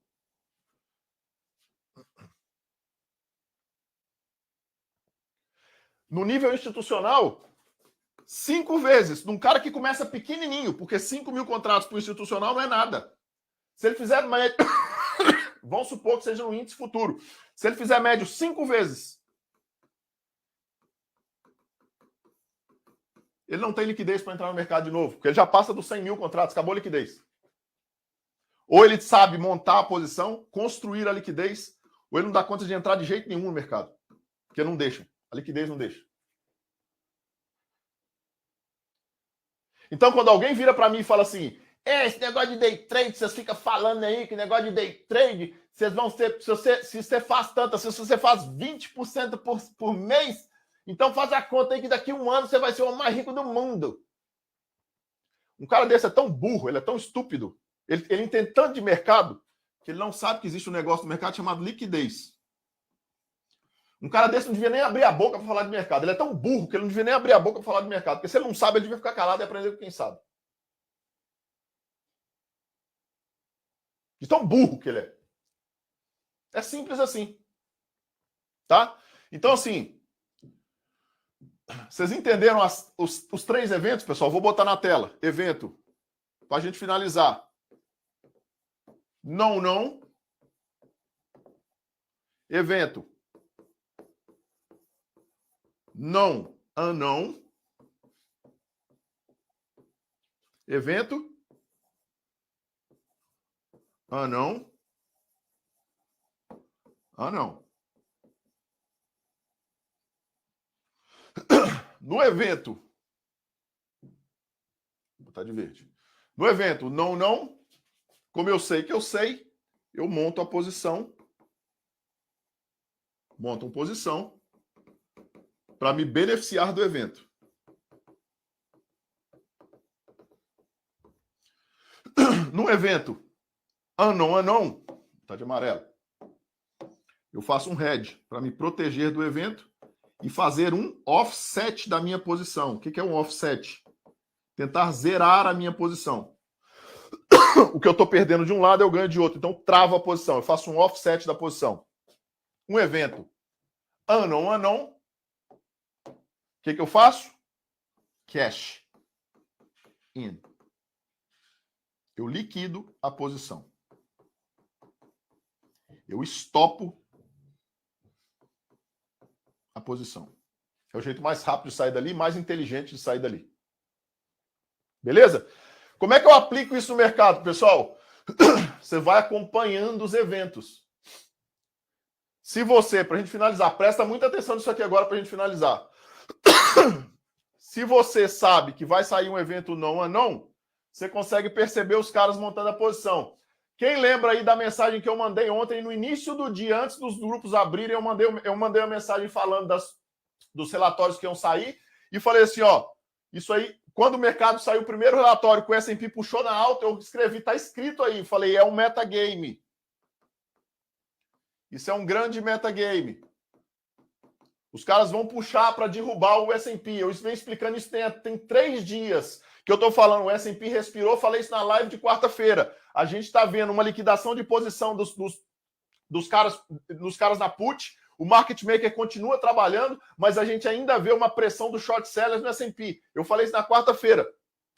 No nível institucional, 5 vezes. Num cara que começa pequenininho, porque 5 mil contratos para o institucional não é nada. Se ele fizer médio, vamos supor que seja um índice futuro. Se ele fizer médio 5 vezes, ele não tem liquidez para entrar no mercado de novo, porque ele já passa dos 100 mil contratos, acabou a liquidez. Ou ele sabe montar a posição, construir a liquidez, ou ele não dá conta de entrar de jeito nenhum no mercado, porque não deixa. A liquidez não deixa. Então, quando alguém vira para mim e fala assim, esse negócio de day trade, vocês ficam falando aí que negócio de day trade, vocês vão ser, se você faz tanto, se você faz 20% por mês, então faz a conta aí que daqui a um ano você vai ser o homem mais rico do mundo. Um cara desse é tão burro, ele é tão estúpido, ele entende tanto de mercado, que ele não sabe que existe um negócio no mercado chamado liquidez. Um cara desse não devia nem abrir a boca para falar de mercado. Ele é tão burro que ele não devia nem abrir a boca para falar de mercado. Porque se ele não sabe, ele devia ficar calado e aprender com quem sabe. De tão burro que ele é. É simples assim. Tá? Então, assim, vocês entenderam os 3 eventos, pessoal? Vou botar na tela. Evento, para a gente finalizar. Não, não. Evento. Não, não. Evento. Não. Não. No evento. Vou botar de verde. No evento, não, não. Como eu sei que eu sei, eu monto a posição. Monto uma posição para me beneficiar do evento. No evento, não, tá de amarelo. Eu faço um head para me proteger do evento e fazer um offset da minha posição. O que é um offset? Tentar zerar a minha posição. O que eu estou perdendo de um lado, eu ganho de outro. Então, travo a posição. Eu faço um offset da posição. Um evento, não. O que eu faço? Cash in. Eu liquido a posição. Eu estopo a posição. É o jeito mais rápido de sair dali, mais inteligente de sair dali. Beleza? Como é que eu aplico isso no mercado, pessoal? Você vai acompanhando os eventos. Se você, para a gente finalizar, presta muita atenção nisso aqui agora para a gente finalizar. Se você sabe que vai sair um evento não, você consegue perceber os caras montando a posição. Quem lembra aí da mensagem que eu mandei ontem, no início do dia, antes dos grupos abrirem, eu mandei uma mensagem falando dos relatórios que iam sair e falei assim, ó, isso aí, quando o mercado saiu o primeiro relatório que o S&P puxou na alta, eu escrevi, tá escrito aí, falei, é um metagame. Isso é um grande metagame. Os caras vão puxar para derrubar o S&P. Eu venho explicando isso tem 3 dias que eu estou falando. O S&P respirou, falei isso na live de quarta-feira. A gente está vendo uma liquidação de posição dos caras na put. O market maker continua trabalhando, mas a gente ainda vê uma pressão do short sellers no S&P. Eu falei isso na quarta-feira.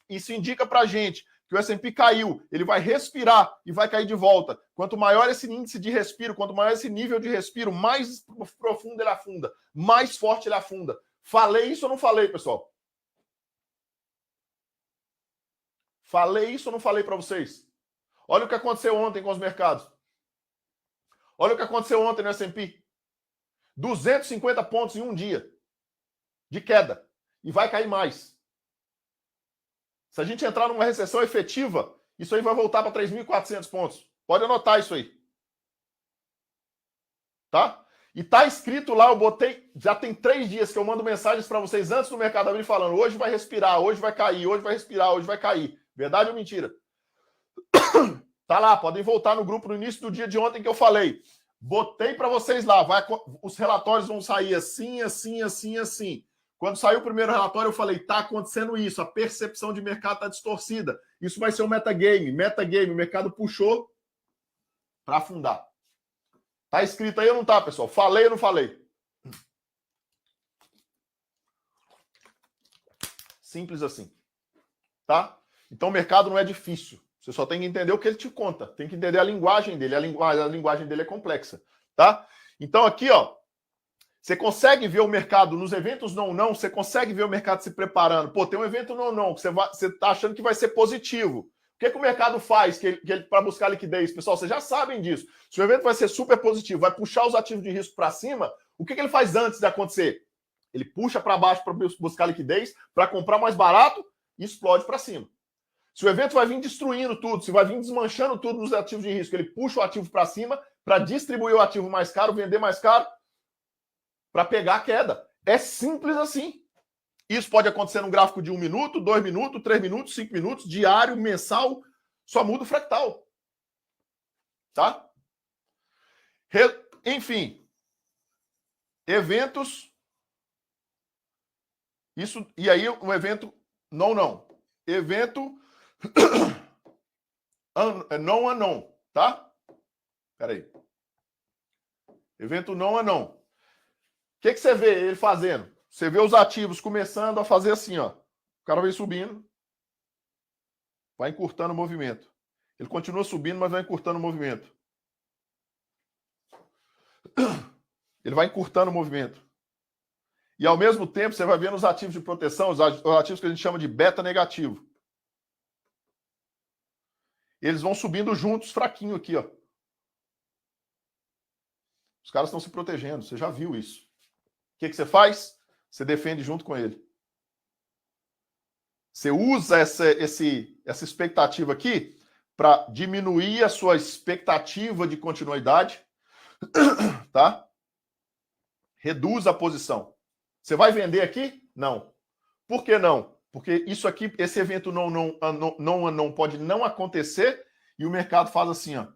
Isso indica para a gente que o S&P caiu, ele vai respirar e vai cair de volta. Quanto maior esse índice de respiro, quanto maior esse nível de respiro, mais profundo ele afunda, mais forte ele afunda. Falei isso ou não falei, pessoal? Falei isso ou não falei para vocês? Olha o que aconteceu ontem com os mercados. Olha o que aconteceu ontem no S&P. 250 pontos em um dia de queda. E vai cair mais. Se a gente entrar numa recessão efetiva, isso aí vai voltar para 3.400 pontos. Pode anotar isso aí. Tá? E tá escrito lá, eu botei, já tem 3 dias que eu mando mensagens para vocês antes do mercado abrir falando, hoje vai respirar, hoje vai cair, hoje vai respirar, hoje vai cair. Verdade ou mentira? Tá lá, podem voltar no grupo no início do dia de ontem que eu falei. Botei para vocês lá, os relatórios vão sair assim, assim, assim, assim. Quando saiu o primeiro relatório, eu falei, tá acontecendo isso, a percepção de mercado está distorcida. Isso vai ser um metagame. Metagame, o mercado puxou para afundar. Tá escrito aí ou não tá, pessoal? Falei ou não falei? Simples assim. Tá? Então o mercado não é difícil. Você só tem que entender o que ele te conta. Tem que entender a linguagem dele. A linguagem dele é complexa. Tá? Então aqui, ó, você consegue ver o mercado nos eventos não, você consegue ver o mercado se preparando. Pô, tem um evento não, que você tá achando que vai ser positivo. O que o mercado faz para buscar liquidez? Pessoal, vocês já sabem disso. Se o evento vai ser super positivo, vai puxar os ativos de risco para cima, o que ele faz antes de acontecer? Ele puxa para baixo para buscar liquidez, para comprar mais barato e explode para cima. Se o evento vai vir destruindo tudo, se vai vir desmanchando tudo nos ativos de risco, ele puxa o ativo para cima para distribuir o ativo mais caro, vender mais caro, para pegar a queda. É simples assim. Isso pode acontecer num gráfico de 1 minuto, 2 minutos, 3 minutos, 5 minutos, diário, mensal, só muda o fractal. Tá? Enfim. Eventos. Isso, e aí um evento não. Evento não. Tá? Espera aí. Evento não é não. O que você vê ele fazendo? Você vê os ativos começando a fazer assim, ó. O cara vem subindo, vai encurtando o movimento. Ele continua subindo, mas vai encurtando o movimento. Ele vai encurtando o movimento. E ao mesmo tempo, você vai vendo os ativos de proteção, os ativos que a gente chama de beta negativo. Eles vão subindo juntos, fraquinho aqui, ó. Os caras estão se protegendo, você já viu isso. O que você faz? Você defende junto com ele. Você usa essa expectativa aqui para diminuir a sua expectativa de continuidade, tá? Reduz a posição. Você vai vender aqui? Não. Por que não? Porque isso aqui, esse evento não pode não acontecer e o mercado faz assim, ó.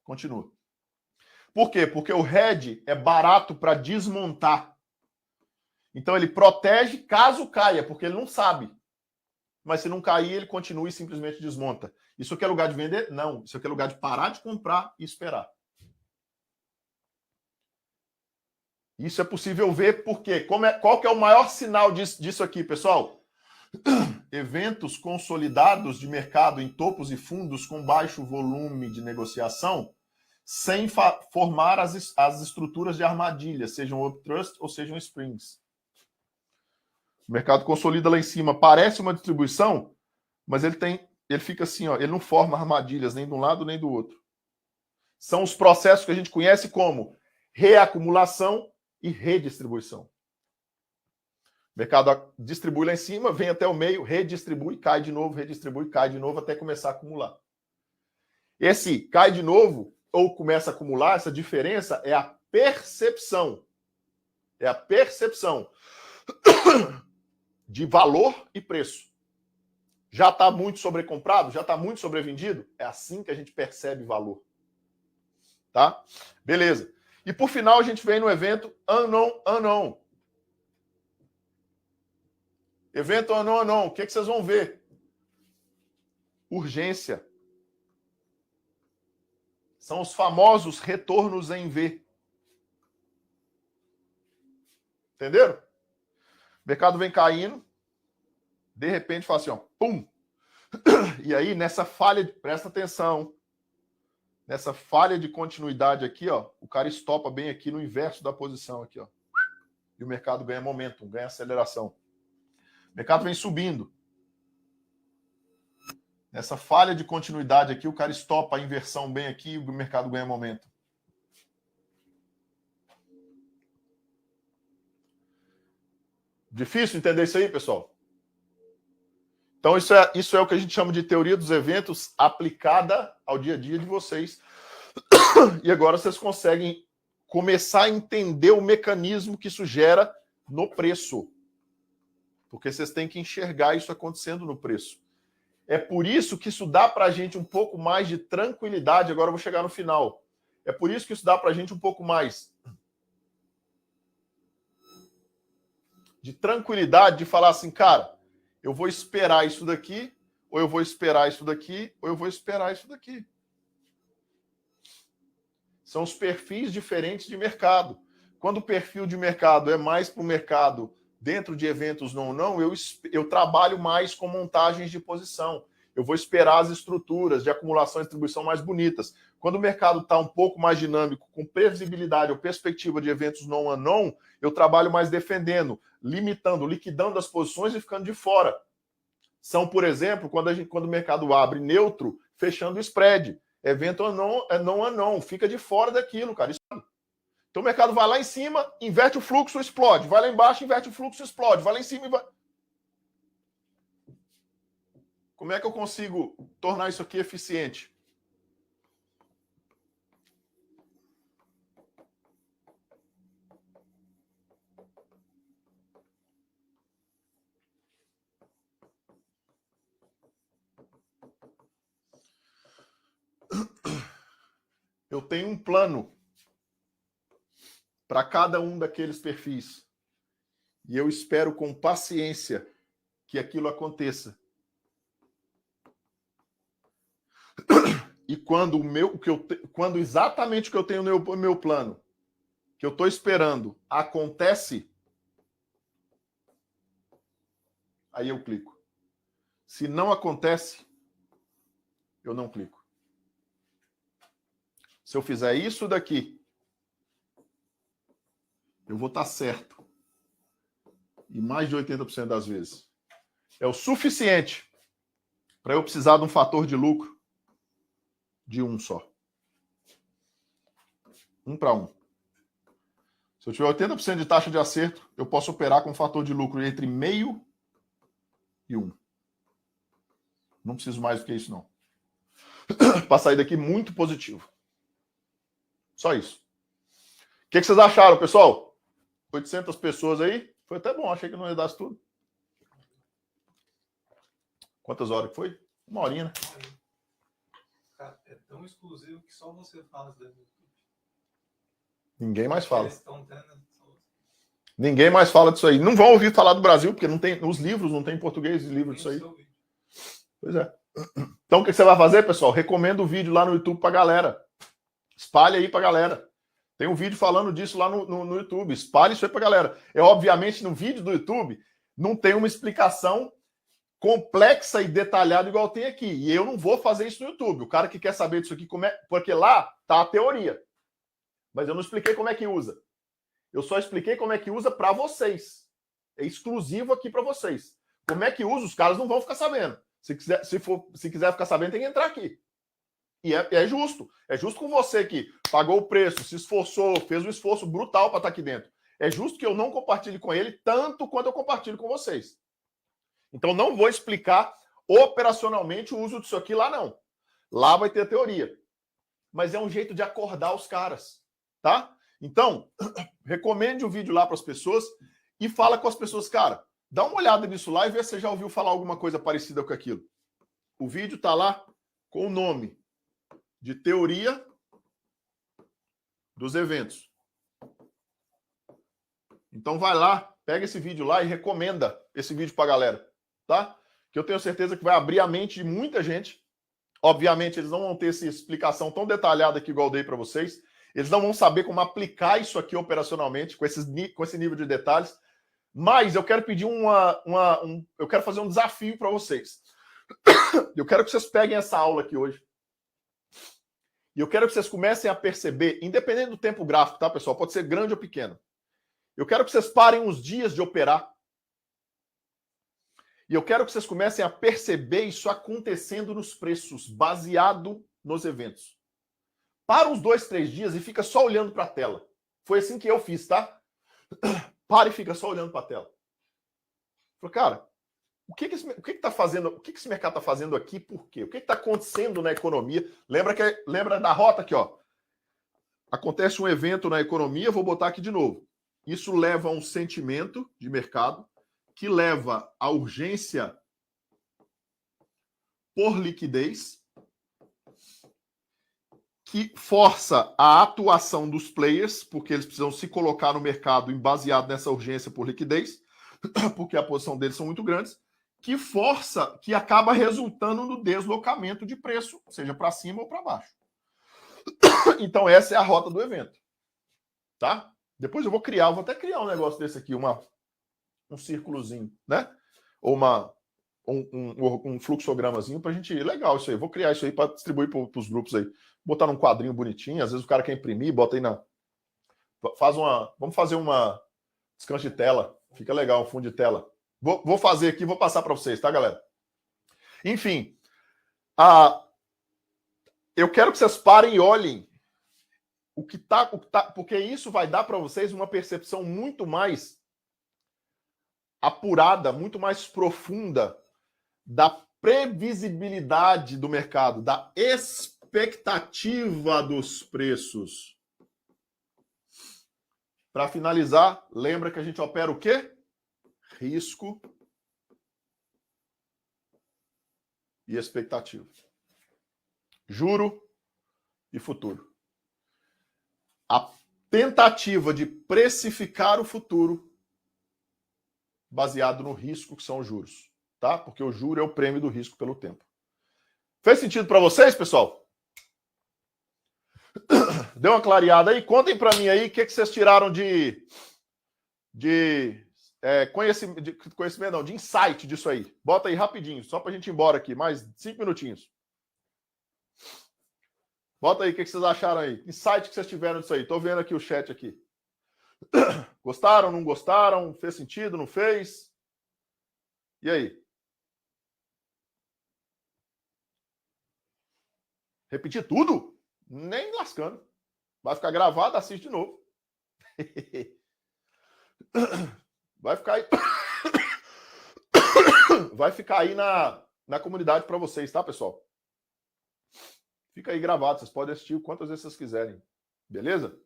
Continua. Por quê? Porque o hedge é barato para desmontar. Então ele protege caso caia, porque ele não sabe. Mas se não cair, ele continua e simplesmente desmonta. Isso aqui é lugar de vender? Não. Isso aqui é lugar de parar de comprar e esperar. Isso é possível ver porque qual que é o maior sinal disso aqui, pessoal? Eventos consolidados de mercado em topos e fundos com baixo volume de negociação, sem formar as estruturas de armadilha, sejam uptrust ou sejam springs. O mercado consolida lá em cima, parece uma distribuição, mas ele fica assim, ó, ele não forma armadilhas nem de um lado nem do outro. São os processos que a gente conhece como reacumulação e redistribuição. O mercado distribui lá em cima, vem até o meio, redistribui, cai de novo, redistribui, cai de novo, até começar a acumular. Esse cai de novo ou começa a acumular, essa diferença é a percepção. É a percepção de valor e preço. Já está muito sobrecomprado? Já está muito sobrevendido? É assim que a gente percebe valor. Tá? Beleza. E por final a gente vem no evento unknown. Evento unknown. O que vocês vão ver? Urgência. São os famosos retornos em V. Entenderam? O mercado vem caindo, de repente fala assim, ó, pum! E aí, nessa falha, presta atenção, nessa falha de continuidade aqui, ó, o cara estopa bem aqui no inverso da posição aqui, ó. E o mercado ganha momentum, ganha aceleração. O mercado vem subindo. Nessa falha de continuidade aqui, o cara estopa a inversão bem aqui e o mercado ganha momento. Difícil entender isso aí, pessoal? Então, isso é o que a gente chama de teoria dos eventos aplicada ao dia a dia de vocês. E agora vocês conseguem começar a entender o mecanismo que isso gera no preço. Porque vocês têm que enxergar isso acontecendo no preço. É por isso que isso dá para a gente um pouco mais de tranquilidade. Agora eu vou chegar no final. É por isso que isso dá para a gente um pouco mais de tranquilidade de falar assim, cara, eu vou esperar isso daqui, ou eu vou esperar isso daqui, ou eu vou esperar isso daqui. São os perfis diferentes de mercado. Quando o perfil de mercado é mais para o mercado dentro de eventos não, eu trabalho mais com montagens de posição. Eu vou esperar as estruturas de acumulação e distribuição mais bonitas. Quando o mercado está um pouco mais dinâmico, com previsibilidade ou perspectiva de eventos não, eu trabalho mais defendendo, limitando, liquidando as posições e ficando de fora. São, por exemplo, quando o mercado abre neutro, fechando o spread. Evento não, fica de fora daquilo, cara. Então o mercado vai lá em cima, inverte o fluxo, explode. Vai lá embaixo, inverte o fluxo, explode. Vai lá em cima e vai... Como é que eu consigo tornar isso aqui eficiente? Eu tenho um plano para cada um daqueles perfis. E eu espero com paciência que aquilo aconteça. E quando quando exatamente o que eu tenho no meu plano, que eu estou esperando, acontece, aí eu clico. Se não acontece, eu não clico. Se eu fizer isso daqui, eu vou estar certo. E mais de 80% das vezes. É o suficiente para eu precisar de um fator de lucro de 1 só. 1 para 1. Se eu tiver 80% de taxa de acerto, eu posso operar com um fator de lucro entre 0,5 e 1. Não preciso mais do que isso, não. Para sair daqui muito positivo. Só isso. O que vocês acharam, pessoal? 800 pessoas aí. Foi até bom, achei que não ia dar isso tudo. Quantas horas que foi? 1 horinha, né? Cara, é tão exclusivo que só você fala isso dentro do YouTube. Ninguém mais fala. Eles estão tendo... Ninguém mais fala disso aí. Não vão ouvir falar do Brasil, porque não tem, os livros não tem em português, os livros disso aí. Pois é. Então, o que você vai fazer, pessoal? Recomendo o vídeo lá no YouTube pra galera. Espalhe aí pra galera. Tem um vídeo falando disso lá no YouTube. Espalhe isso aí pra galera. Obviamente, no vídeo do YouTube, não tem uma explicação complexa e detalhada igual tem aqui. E eu não vou fazer isso no YouTube. O cara que quer saber disso aqui, porque lá tá a teoria. Mas eu não expliquei como é que usa. Eu só expliquei como é que usa para vocês. É exclusivo aqui para vocês. Como é que usa, os caras não vão ficar sabendo. Se quiser ficar sabendo, tem que entrar aqui. E é justo. É justo com você que pagou o preço, se esforçou, fez um esforço brutal para estar aqui dentro. É justo que eu não compartilhe com ele tanto quanto eu compartilho com vocês. Então, não vou explicar operacionalmente o uso disso aqui lá, não. Lá vai ter a teoria. Mas é um jeito de acordar os caras, tá? Então, recomende o vídeo lá para as pessoas e fala com as pessoas, cara, dá uma olhada nisso lá e vê se você já ouviu falar alguma coisa parecida com aquilo. O vídeo tá lá com o nome de Teoria dos Eventos. Então vai lá, pega esse vídeo lá e recomenda esse vídeo pra galera, tá? Que eu tenho certeza que vai abrir a mente de muita gente. Obviamente, eles não vão ter essa explicação tão detalhada que igual eu dei para vocês. Eles não vão saber como aplicar isso aqui operacionalmente, com esse nível de detalhes. Mas eu quero pedir eu quero fazer um desafio para vocês. Eu quero que vocês peguem essa aula aqui hoje. E eu quero que vocês comecem a perceber, independente do tempo gráfico, tá, pessoal? Pode ser grande ou pequeno. Eu quero que vocês parem uns dias de operar. E eu quero que vocês comecem a perceber isso acontecendo nos preços, baseado nos eventos. Para uns 2, 3 dias e fica só olhando para a tela. Foi assim que eu fiz, tá? Para e fica só olhando para a tela. Falei, cara, o que tá fazendo? O que esse mercado está fazendo aqui? Por quê? O que está acontecendo na economia? Lembra da rota aqui, ó? Acontece um evento na economia, vou botar aqui de novo. Isso leva a um sentimento de mercado que leva à urgência por liquidez, que força a atuação dos players, porque eles precisam se colocar no mercado baseado nessa urgência por liquidez, porque a posição deles são muito grandes, que acaba resultando no deslocamento de preço, seja para cima ou para baixo. Então essa é a rota do evento, tá? Depois eu vou até criar um negócio desse aqui, um círculozinho, né? Ou um fluxogramazinho pra gente... Legal isso aí. Vou criar isso aí para distribuir para os grupos aí. Botar num quadrinho bonitinho. Às vezes o cara quer imprimir, bota aí vamos fazer uma descanso de tela. Fica legal, um fundo de tela. Vou fazer aqui, vou passar para vocês, tá, galera? Enfim. Eu quero que vocês parem e olhem o que tá, porque isso vai dar para vocês uma percepção muito mais apurada, muito mais profunda da previsibilidade do mercado, da expectativa dos preços. Para finalizar, lembra que a gente opera o quê? Risco e expectativa. Juro e futuro. A tentativa de precificar o futuro baseado no risco que são os juros, tá? Porque o juro é o prêmio do risco pelo tempo. Fez sentido para vocês, pessoal? Deu uma clareada aí? Contem para mim aí o que vocês tiraram de conhecimento, não, de insight disso aí. Bota aí rapidinho, só para a gente ir embora aqui, mais 5 minutinhos. Bota aí o que vocês acharam aí. Insight que vocês tiveram disso aí. Estou vendo aqui o chat aqui. Gostaram, não gostaram? Fez sentido, não fez? E aí? Repetir tudo? Nem lascando. Vai ficar gravado, assiste de novo. Vai ficar aí. Vai ficar aí na comunidade para vocês, tá, pessoal? Fica aí gravado, vocês podem assistir quantas vezes vocês quiserem. Beleza?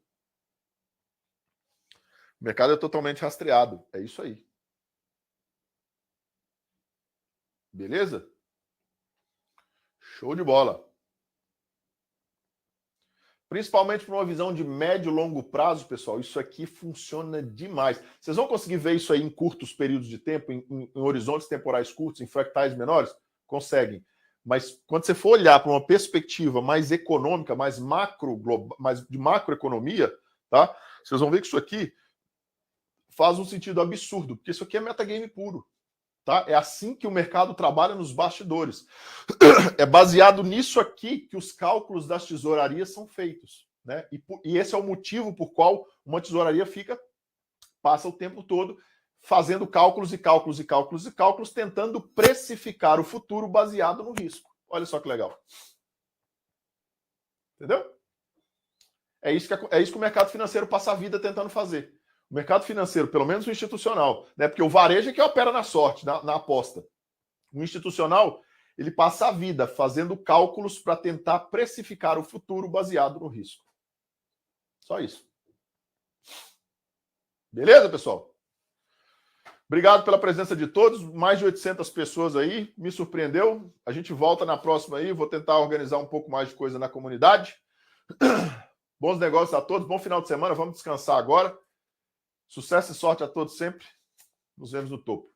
O mercado é totalmente rastreado. É isso aí. Beleza? Show de bola. Principalmente para uma visão de médio e longo prazo, pessoal, isso aqui funciona demais. Vocês vão conseguir ver isso aí em curtos períodos de tempo, em horizontes temporais curtos, em fractais menores? Conseguem. Mas quando você for olhar para uma perspectiva mais econômica, mais mais de macroeconomia, tá? Vocês vão ver que isso aqui faz um sentido absurdo, porque isso aqui é metagame puro. Tá? É assim que o mercado trabalha nos bastidores. É baseado nisso aqui que os cálculos das tesourarias são feitos. Né? E esse é o motivo por qual uma tesouraria passa o tempo todo fazendo cálculos e cálculos e cálculos e cálculos, tentando precificar o futuro baseado no risco. Olha só que legal. Entendeu? É isso que o mercado financeiro passa a vida tentando fazer. O mercado financeiro, pelo menos o institucional, né? Porque o varejo é que opera na sorte, na aposta. O institucional, ele passa a vida fazendo cálculos para tentar precificar o futuro baseado no risco. Só isso. Beleza, pessoal? Obrigado pela presença de todos. Mais de 800 pessoas aí. Me surpreendeu. A gente volta na próxima aí. Vou tentar organizar um pouco mais de coisa na comunidade. Bons negócios a todos. Bom final de semana. Vamos descansar agora. Sucesso e sorte a todos sempre. Nos vemos no topo.